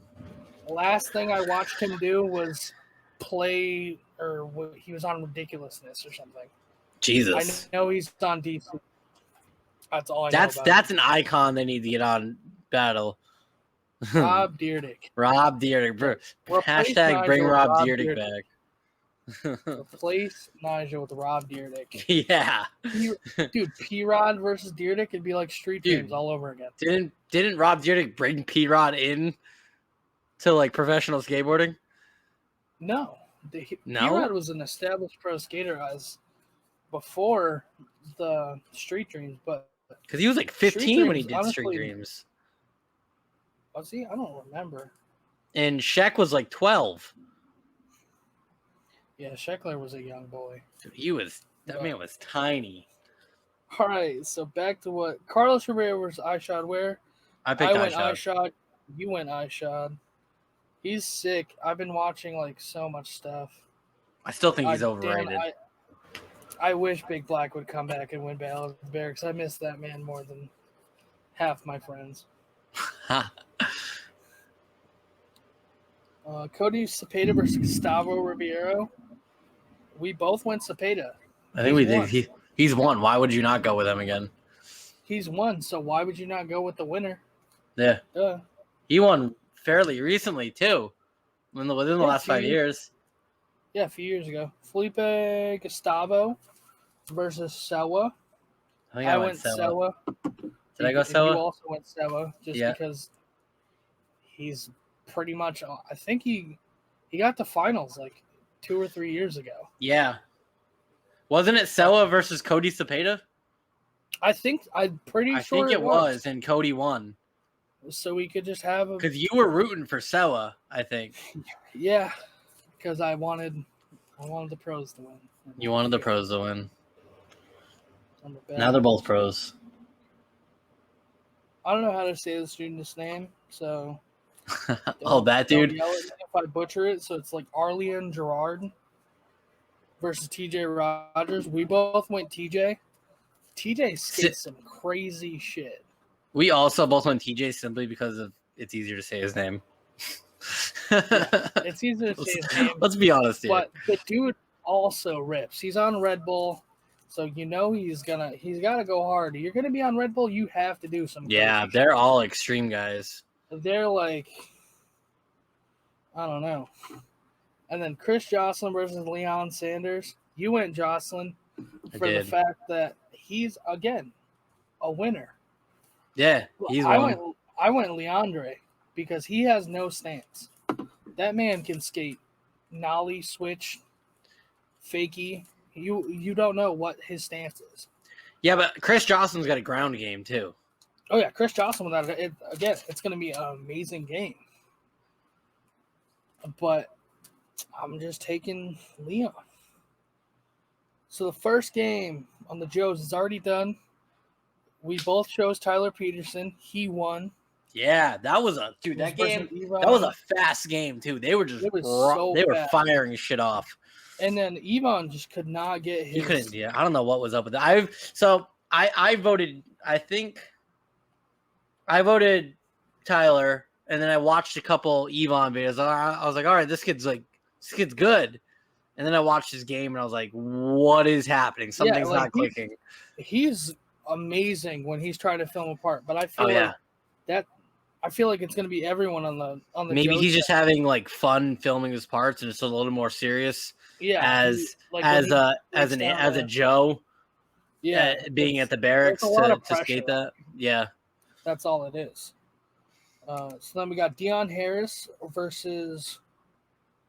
last thing I watched him do was play, or he was on Ridiculousness or something. Jesus. I know he's on DC. That's all I know about That's an icon they need to get on Battle. him. Rob Dyrdek. Rob Dyrdek, bro. Replace Hashtag bring Nigel with Rob Rob Dyrdek Dyrdek. back. Replace Nigel with Rob Dyrdek. Yeah. Dude, P-Rod versus Dyrdek, it'd be like Street Dreams all over again. Didn't Rob Dyrdek bring P-Rod in to like professional skateboarding? No. No? P-Rod was an established pro skater as before the Street Dreams, but because he was like 15 when he did honestly, Street Dreams. Was he? I don't remember. And Shaq was like 12. Yeah, Sheckler was a young boy. Dude, that man was tiny. All right, so back to what Carlos Rivera versus iShod where? I went iShod. iShod. You went iShod. He's sick. I've been watching like so much stuff. I still think he's overrated. I wish Big Black would come back and win Battle of the Bear because I miss that man more than half my friends. Cody Cepeda versus Gustavo Ribeiro. We both went Cepeda. I think he's won. Why would you not go with him again? He's won, so why would you not go with the winner? Yeah. Duh. He won fairly recently, too. Within the last 5 years. Yeah, a few years ago. Felipe Gustavo versus Sewa. I think I went Sewa. Did I go Sewa? You also went Sewa, just because he's pretty much. I think he got to finals like 2 or 3 years ago. Yeah. Wasn't it Sewa versus Cody Cepeda? I'm pretty sure it was, and Cody won. So we could just have because you were rooting for Sewa, I think. Yeah, because I wanted the pros to win. You wanted the pros to win. Now they're both pros. I don't know how to say the student's name, so. That dude. Don't yell at me if I butcher it. So it's like Arleon Gerard versus TJ Rogers. We both went TJ. TJ skates some crazy shit. We also both went TJ simply because it's easier to say his name. It's easier to say his name. Let's be honest here. But the dude also rips. He's on Red Bull, so you know he's got to go hard. You're gonna be on Red Bull, you have to do some. Yeah, they're all extreme guys. They're like, I don't know. And then Chris Jocelyn versus Leon Sanders. You went Jocelyn for the fact that he's again a winner. Yeah, he's one. I went Leandre because he has no stance. That man can skate nollie, switch, fakie. You don't know what his stance is. Yeah, but Chris Jocelyn's got a ground game too. Oh yeah, Chris Jocelyn without it. Again, it's going to be an amazing game. But I'm just taking Leon. So the first game on the Joes is already done. We both chose Tyler Peterson. He won. Yeah, that was that game. That was a fast game too. They were just were firing shit off. And then Yvonne just could not get his. He couldn't. Yeah, I don't know what was up with that. I voted. I think I voted Tyler, and then I watched a couple Yvonne videos. I was like, all right, this kid's good. And then I watched his game, and I was like, what is happening? Something's not clicking. He's amazing when he's trying to film a part, but I feel I feel like it's going to be everyone on the. Maybe he's just having like fun filming his parts, and it's a little more serious. Yeah, as a Joe. Yeah, being at the barracks to skate that. Yeah, that's all it is. So then we got Dion Harris versus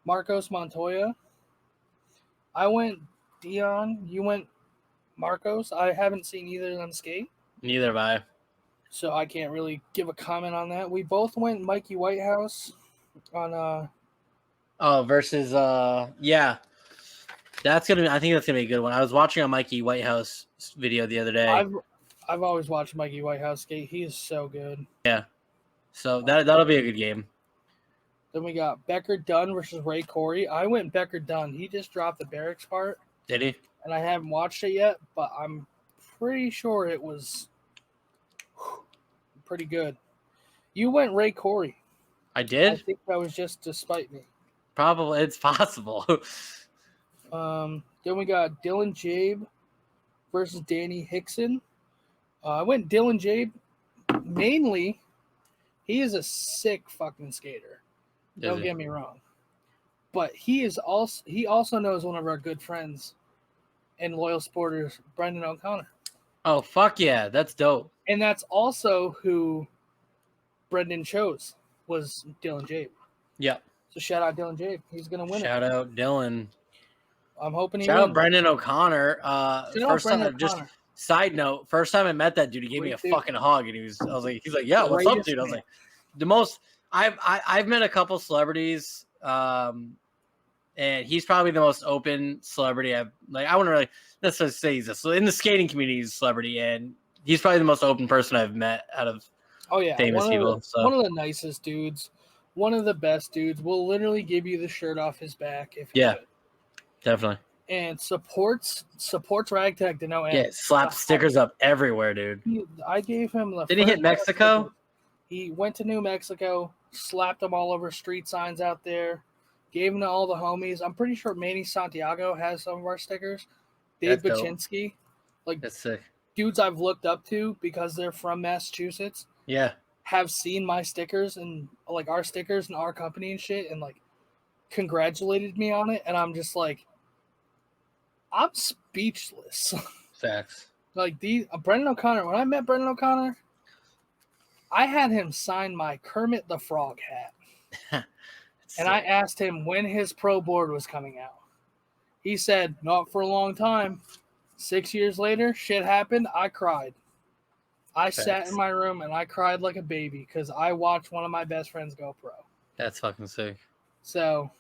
Marcos Montoya. I went Dion. You went Marcos. I haven't seen either of them skate. Neither have I. So I can't really give a comment on that. We both went Mikey Whitehouse on versus yeah. I think that's gonna be a good one. I was watching a Mikey Whitehouse video the other day. I've always watched Mikey Whitehouse skate. He is so good. Yeah. So that'll be a good game. Then we got Becker Dunn versus Ray Corey. I went Becker Dunn. He just dropped the barracks part. Did he? And I haven't watched it yet, but I'm pretty sure it was pretty good. You went Ray Corey. I I did. think that was just to spite me. Probably it's possible. Then we got Dylan Jabe versus Danny Hickson. I went Dylan Jabe. Mainly, he is a sick fucking skater. Don't get me wrong. But he also knows one of our good friends and loyal supporters, Brendan O'Connor. Oh fuck yeah, that's dope. And that's also who Brendan chose, was Dylan Jabe. Yep. So shout out Dylan Jabe. He's gonna win Shout out Dylan. I'm hoping he Shout wins. out Brendan O'Connor. First time, just side note, first time I met that dude, he gave me a fucking hug, and he's like, yeah, what's up, dude? I was like, the most. I've met a couple celebrities, and he's probably the most open celebrity I wouldn't really necessarily say he's in the skating community, he's a celebrity, and he's probably the most open person I've met out of famous people. One of the nicest dudes, one of the best dudes. Will literally give you the shirt off his back if you could. Definitely. And supports RagTag to no end. Yeah, slap stickers up everywhere, dude. I gave him the. Did he hit Mexico? He went to New Mexico, slapped them all over street signs out there, gave them to all the homies. I'm pretty sure Manny Santiago has some of our stickers. Dave Baczynski, that's sick. Dudes I've looked up to because they're from Massachusetts. Yeah, have seen my stickers and our stickers and our company and shit, and congratulated me on it, and I'm just like, I'm speechless. Facts. Brendan O'Connor. When I met Brendan O'Connor, I had him sign my Kermit the Frog hat, and I asked him when his pro board was coming out. He said, "Not for a long time." 6 years later, shit happened. I cried. I sat in my room and I cried like a baby because I watched one of my best friends go pro. That's fucking sick. So,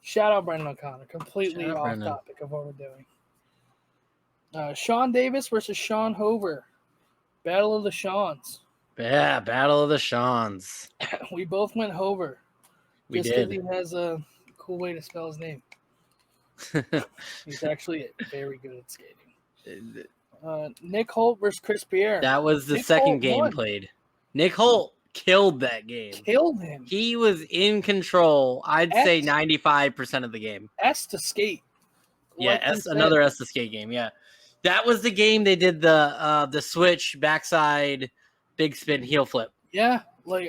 shout out Brendan O'Connor. Completely off topic of what we're doing. Sean Davis versus Sean Hover. Battle of the Seans. Yeah, Battle of the Seans. We both went Hover. We just did. because he has a cool way to spell his name. He's actually very good at skating. Nick Holt versus Chris Pierre. That was the second game played. Nick Holt killed that game. Killed him. He was in control. I'd say 95% of the game. S to skate. Yeah, another S to skate game. Yeah, that was the game they did the switch backside big spin heel flip. Yeah,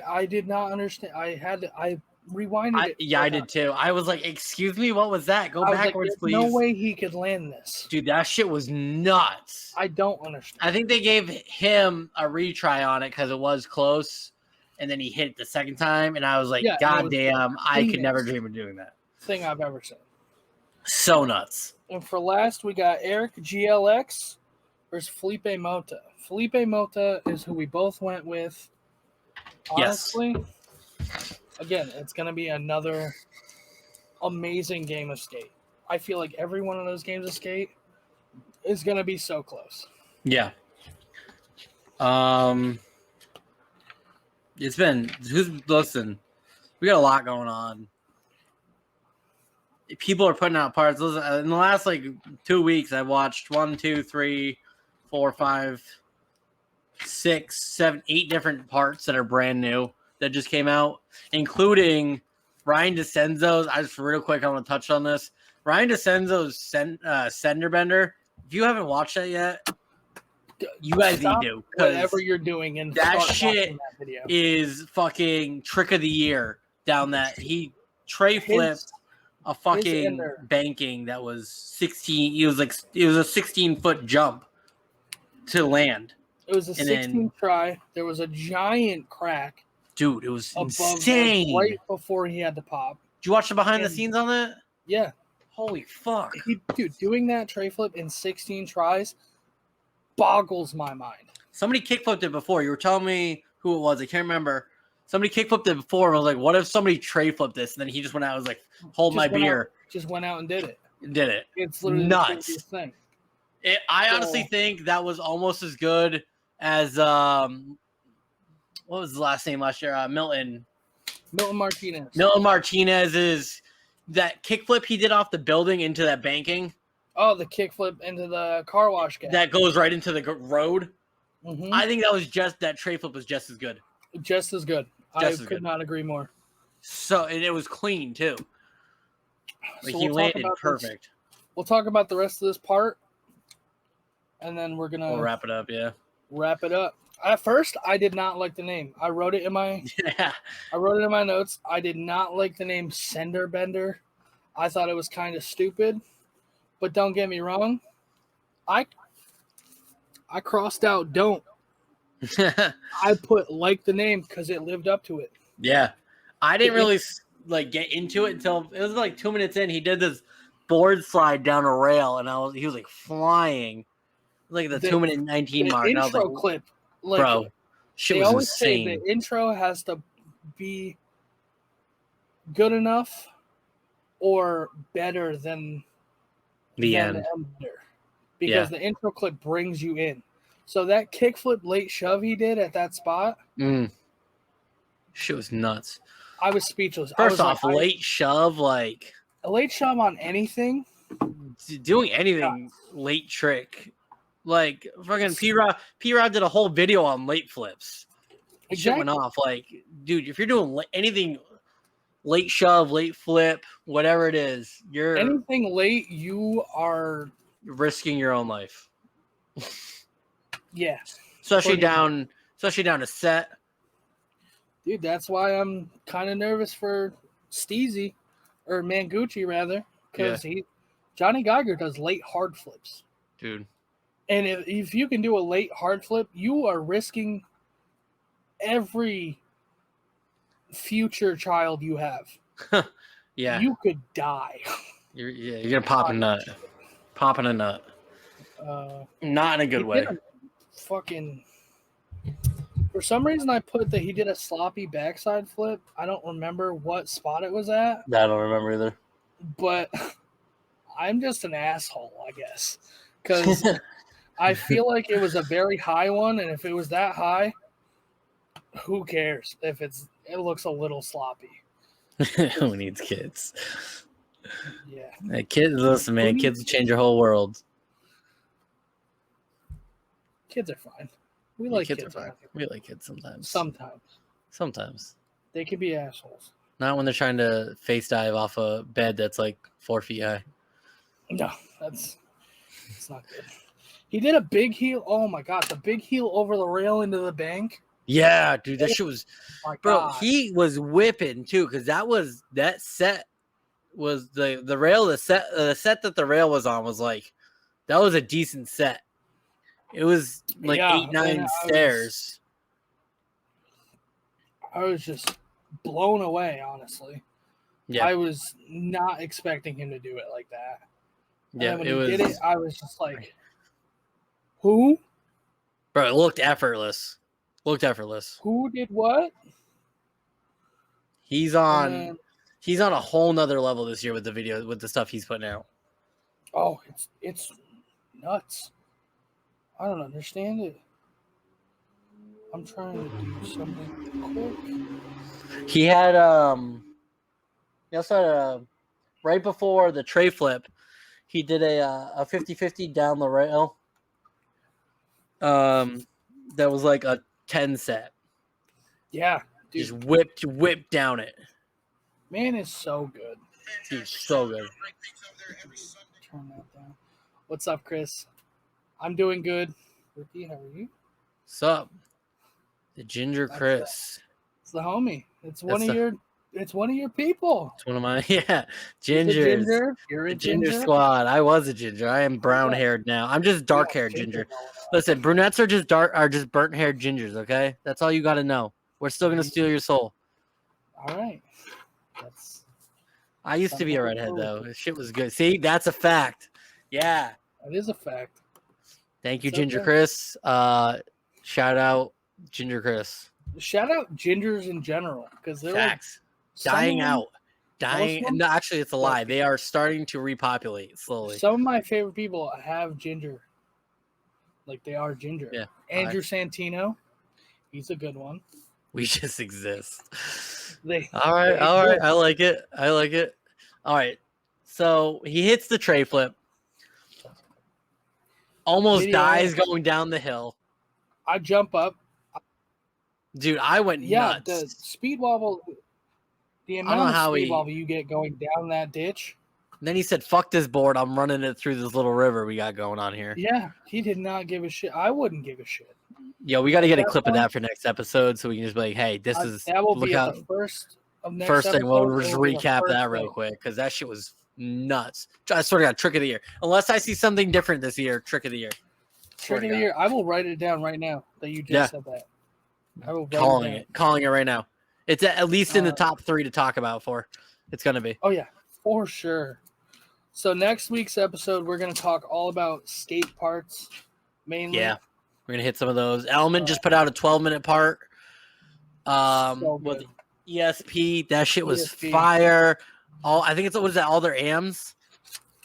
I did not understand. I rewinded it. Yeah, I did too. I was like, "Excuse me, what was that? Go backwards, please." No way he could land this, dude. That shit was nuts. I don't understand. I think they gave him a retry on it because it was close, and then he hit it the second time, and I was like, "God damn, I could never dream of doing that." Thing I've ever seen. So nuts. And for last, we got Eric GLX versus Felipe Mota. Felipe Mota is who we both went with. Honestly, again, it's going to be another amazing game of skate. I feel like every one of those games of skate is going to be so close. Yeah. Listen, we got a lot going on. People are putting out parts. Listen, in the last 2 weeks, I watched 1, 2, 3, 4, 5, 6, 7, 8 different parts that are brand new that just came out, including Ryan DeCenzo's. I just real quick, I want to touch on this. Ryan DeCenzo's Sender Bender. If you haven't watched that yet, you guys need to. Whatever you're doing, and that shit is fucking trick of the year down that. He tray flipped a fucking banking that was 16. It was a 16-foot jump to land. It was a 16 try. There was a giant crack. Dude, it was insane. Right before he had to pop. Did you watch the behind the scenes on that? Yeah. Holy fuck. Dude, doing that tray flip in 16 tries boggles my mind. Somebody kickflipped it before. You were telling me who it was. I can't remember. Somebody kickflipped it before. And I was like, what if somebody tray flipped this? And then he just went out and was like, hold my beer. Just went out and did it. It's literally nuts. The thing. I honestly think that was almost as good as what was his last name last year? Milton Martinez. Milton Martinez is that kickflip he did off the building into that banking. Oh, the kickflip into the car wash gap. That goes right into the road. Mm-hmm. I think that tray flip was just as good. Just as good. Just I as could good. not agree more. So, and it was clean too. Like So he we'll talk landed about perfect. this. We'll talk about the rest of this part, and then we're gonna We'll wrap it up. Yeah. wrap it up. At first, I did not like the name. I wrote it in my Yeah. notes. I did not like the name Sender Bender. I thought it was kind of stupid. But don't get me wrong. I crossed out don't. I put like the name because it lived up to it. Yeah. I didn't really like get into it until it was like 2 minutes in. He did this board slide down a rail, and he was like flying, like the 2 minute 19 mark. And I was like, intro clip, like, bro, shit they was always say insane. the intro has to be good enough or better than The end. the ender, because the intro clip brings you in. So that kickflip late shove he did at that spot, shit was nuts. I was speechless. First off, late shove, like a late shove on anything, doing anything late trick, like fucking P-Rod did a whole video on late flips. Exactly. Shit went off. Like, dude, if you're doing anything late shove, late flip, whatever it is, you're anything late, you are risking your own life. Yeah, especially down a set. Dude, that's why I'm kind of nervous for Steezy, or Mangucci rather, because Johnny Geiger does late hard flips, dude. And if you can do a late hard flip, you are risking every future child you have. Yeah, you could die. You're gonna pop a nut, popping a nut. Not in a good way. For some reason, I put that he did a sloppy backside flip. I don't remember what spot it was at. I don't remember either. But I'm just an asshole, I guess, because I feel like it was a very high one, and if it was that high, who cares if it looks a little sloppy? Who needs kids? Yeah, kids. Listen, man, kids change your whole world. Kids are fine. We like kids. Are fine. We like kids sometimes. Sometimes they can be assholes. Not when they're trying to face dive off a bed that's like 4 feet high. No, it's not good. He did a big heel. Oh my god, the big heel over the rail into the bank. Yeah, dude, that shit was. Bro, he was whipping too, because that set was the rail. The set that the rail was on was like, that was a decent set. It was like 8-9 stairs. I was just blown away, honestly. Yeah. I was not expecting him to do it like that. Yeah, when he did it, I was just like, who? Bro, it looked effortless. Who did what? He's on a whole nother level this year with the video, with the stuff he's putting out. Oh, it's nuts. I don't understand it. I'm trying to do something quick. He had he also had right before the tray flip, he did a 50-50 down the rail. That was like a 10 set. Yeah, dude. Just whipped down it. Man is so good. He's so good. Turn that down. What's up, Chris? I'm doing good. Ricky, how are you? What's up? The Ginger Chris. It's the homie. It's one of your people. It's one of my gingers. You're a ginger squad. I was a ginger. I am brown haired now. I'm just dark haired ginger. Listen, brunettes are just burnt haired gingers, okay? That's all you gotta know. We're still gonna steal your soul. All right. I used to be a redhead though. This shit was good. See, that's a fact. Yeah. That is a fact. Thank you, Ginger Chris. Shout out Ginger Chris. Shout out gingers in general, because they're facts. Dying out. No, actually, it's a lie. They are starting to repopulate slowly. Some of my favorite people have ginger. Like, they are ginger. Yeah. Andrew Santino. He's a good one. We just exist. All right. I like it. All right. So he hits the tray flip. Almost dies going down the hill. I jump up. Dude, I went Yeah, the nuts. speed wobble, the don't know amount of how speed he- wobble you get going down that ditch. And then he said, "Fuck this board. I'm running it through this little river we got going on here." Yeah, he did not give a shit. I wouldn't give a shit. Yo, we got to At get a that clip of point, that for next episode, so we can just be like, "Hey, this is that will look be at how the first of next first thing." episode. We'll It just will be the recap first that real thing. quick because that shit was nuts. I sort of got trick of the year. Unless I see something different this year, trick of the year. Swear Trick to of the God. year. I will write it down right now that you just said that. I will write Calling it right now. It's at least in the Uh, top 3 to talk about for. It's gonna be. Oh yeah, for sure. So next week's episode, we're gonna talk all about skate parts, mainly. Yeah, we're gonna hit some of those. Element just put out a 12-minute part. So With good. ESP, that shit was ESP. fire. I think it's what is that? All their AMs.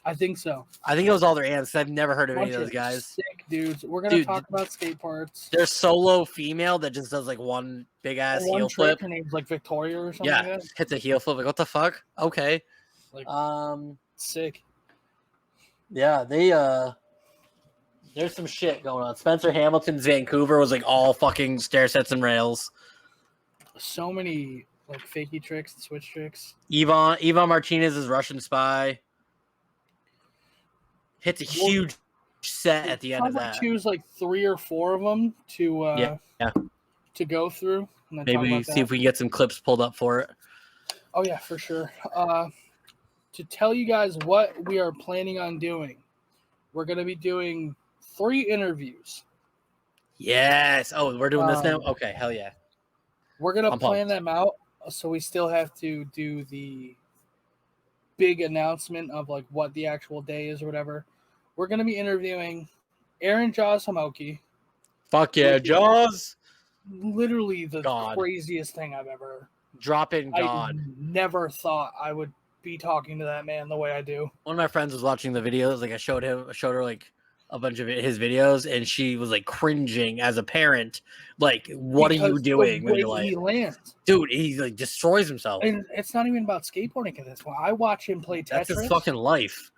I think so. I think it was all their AMs. I've never heard of any Bunch of those guys. sick dudes. We're gonna Dude, talk about skate parts. There's solo female that just does like one big ass One heel trick, flip. her name's like Victoria or something Yeah, like that. hits a heel flip. Like what the fuck? Okay. Like Um. sick. Yeah, there's some shit going on. Spencer Hamilton's Vancouver was like all fucking stair sets and rails. So many like fakey tricks and switch tricks. Ivan Martinez's Russian Spy hits a huge set at the end of that. Choose like 3 or 4 of them to Yeah. to go through. And then Maybe talk about see if we can get some clips pulled up for it. Oh yeah, for sure. To tell you guys what we are planning on doing, we're going to be doing 3 interviews. Yes. Oh, we're doing this now? Okay, hell yeah. We're going to I'm plan pumped. them out, so we still have to do the big announcement of like what the actual day is or whatever. We're going to be interviewing Aaron Jaws Hamoki. Fuck yeah, Jaws. Literally the God. craziest thing I've ever. Dropping God. I never thought I would be talking to that man the way I do. One of my friends was watching the videos. Like I showed her like a bunch of his videos, and she was like cringing as a parent. Like, what are you doing with your life? He lands. Dude, he like destroys himself. And it's not even about skateboarding at this point. I watch him play Tetris. That's his fucking life.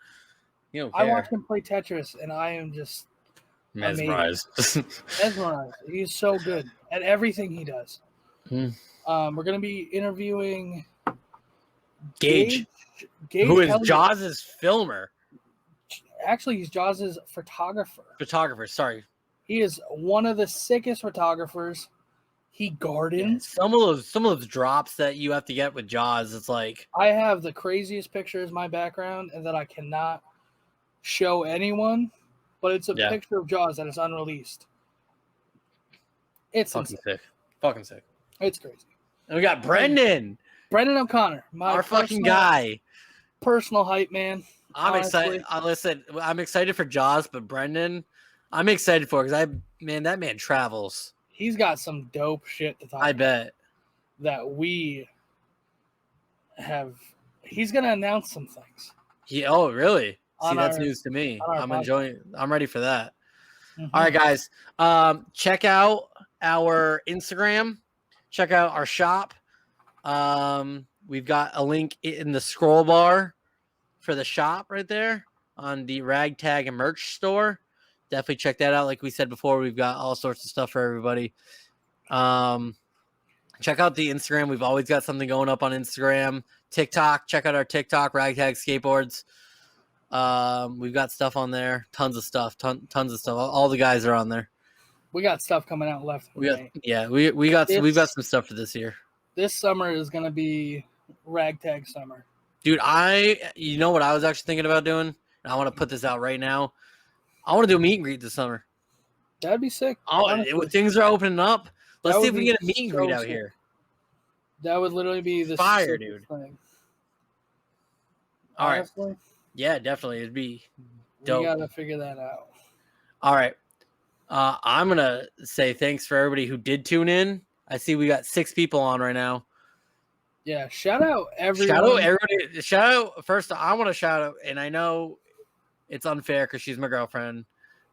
You don't care. I watch him play Tetris, and I am just mesmerized. mesmerized. He's so good at everything he does. Hmm. We're gonna be interviewing Gage Gage who is Elliott. Jaws' filmer. Actually, he's Jaws' photographer. Sorry. He is one of the sickest photographers. He gardens. Some of those drops that you have to get with Jaws, it's like I have the craziest picture as my background, and that I cannot show anyone. But it's a picture of Jaws that is unreleased. It's fucking insane. sick. Fucking sick. It's crazy. And we got Brendan O'Connor, our fucking guy. Personal hype man. I'm excited. Listen, I'm excited for Jaws, but Brendan, I'm excited for because that man travels. He's got some dope shit to talk about. I bet that we have. He's gonna announce some things. Oh, really? See, that's our, news to me. I'm podcast. enjoying. I'm ready for that. Mm-hmm. All right, guys. Check out our Instagram. Check out our shop. We've got a link in the scroll bar for the shop right there on the RagTag and merch store. Definitely check that out. Like we said before, we've got all sorts of stuff for everybody. Check out the Instagram. We've always got something going up on Instagram. TikTok. Check out our TikTok, RagTag Skateboards. We've got stuff on there. Tons of stuff. Tons of stuff. All the guys are on there. We got stuff coming out left. We've got some stuff for this year. This summer is gonna be RagTag summer. Dude, you know what I was actually thinking about doing? And I want to put this out right now. I want to do a meet and greet this summer. That'd be sick. Things are opening up. Let's see if we can get a meet and greet out here. That would literally be the fire, dude. Thing. All right. Yeah, definitely. It'd be dope. We gotta figure that out. All right. I'm gonna say thanks for everybody who did tune in. I see we got 6 people on right now. Yeah, shout out everyone. Shout out everybody. Shout out first. I want to shout out, and I know it's unfair because she's my girlfriend,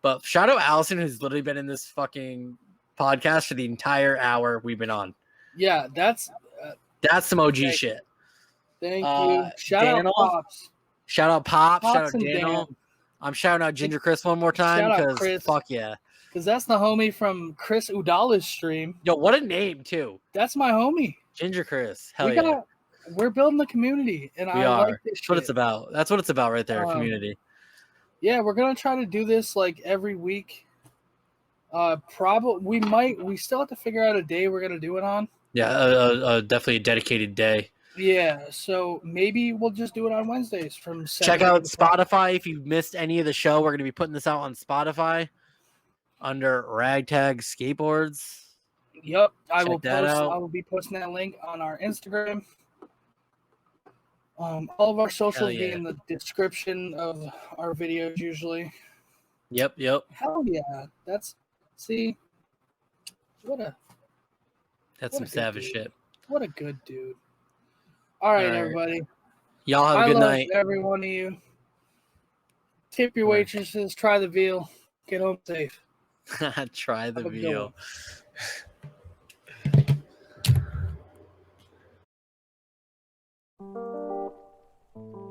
but shout out Allison, who's literally been in this fucking podcast for the entire hour we've been on. Yeah, that's some OG shit. Thank you. Shout Daniel, out Pops. Shout out Pops. Shout out and Daniel. Dan. I'm shouting out Ginger Chris one more time because fuck yeah. Because that's the homie from Chris Udala's stream. Yo, what a name too. That's my homie. Ginger Chris. Hell yeah. We're building the community, and We I are. like this That's what it's shit. about. That's what it's about right there, community. Yeah, we're gonna try to do this like every week. Probably we still have to figure out a day we're gonna do it on. Yeah, definitely a dedicated day. Yeah, so maybe we'll just do it on Wednesdays from 7 Check out to 5. Spotify if you missed any of the show. We're going to be putting this out on Spotify under RagTag Skateboards. Yep, Check that out. I will be posting that link on our Instagram. All of our socials be in the description of our videos usually. Yep. Hell yeah, that's some savage shit. What a good dude. All right, everybody. Y'all have a good night. Every one of you. Tip your waitresses. Try the veal. Get home safe. Try the veal. Thank you.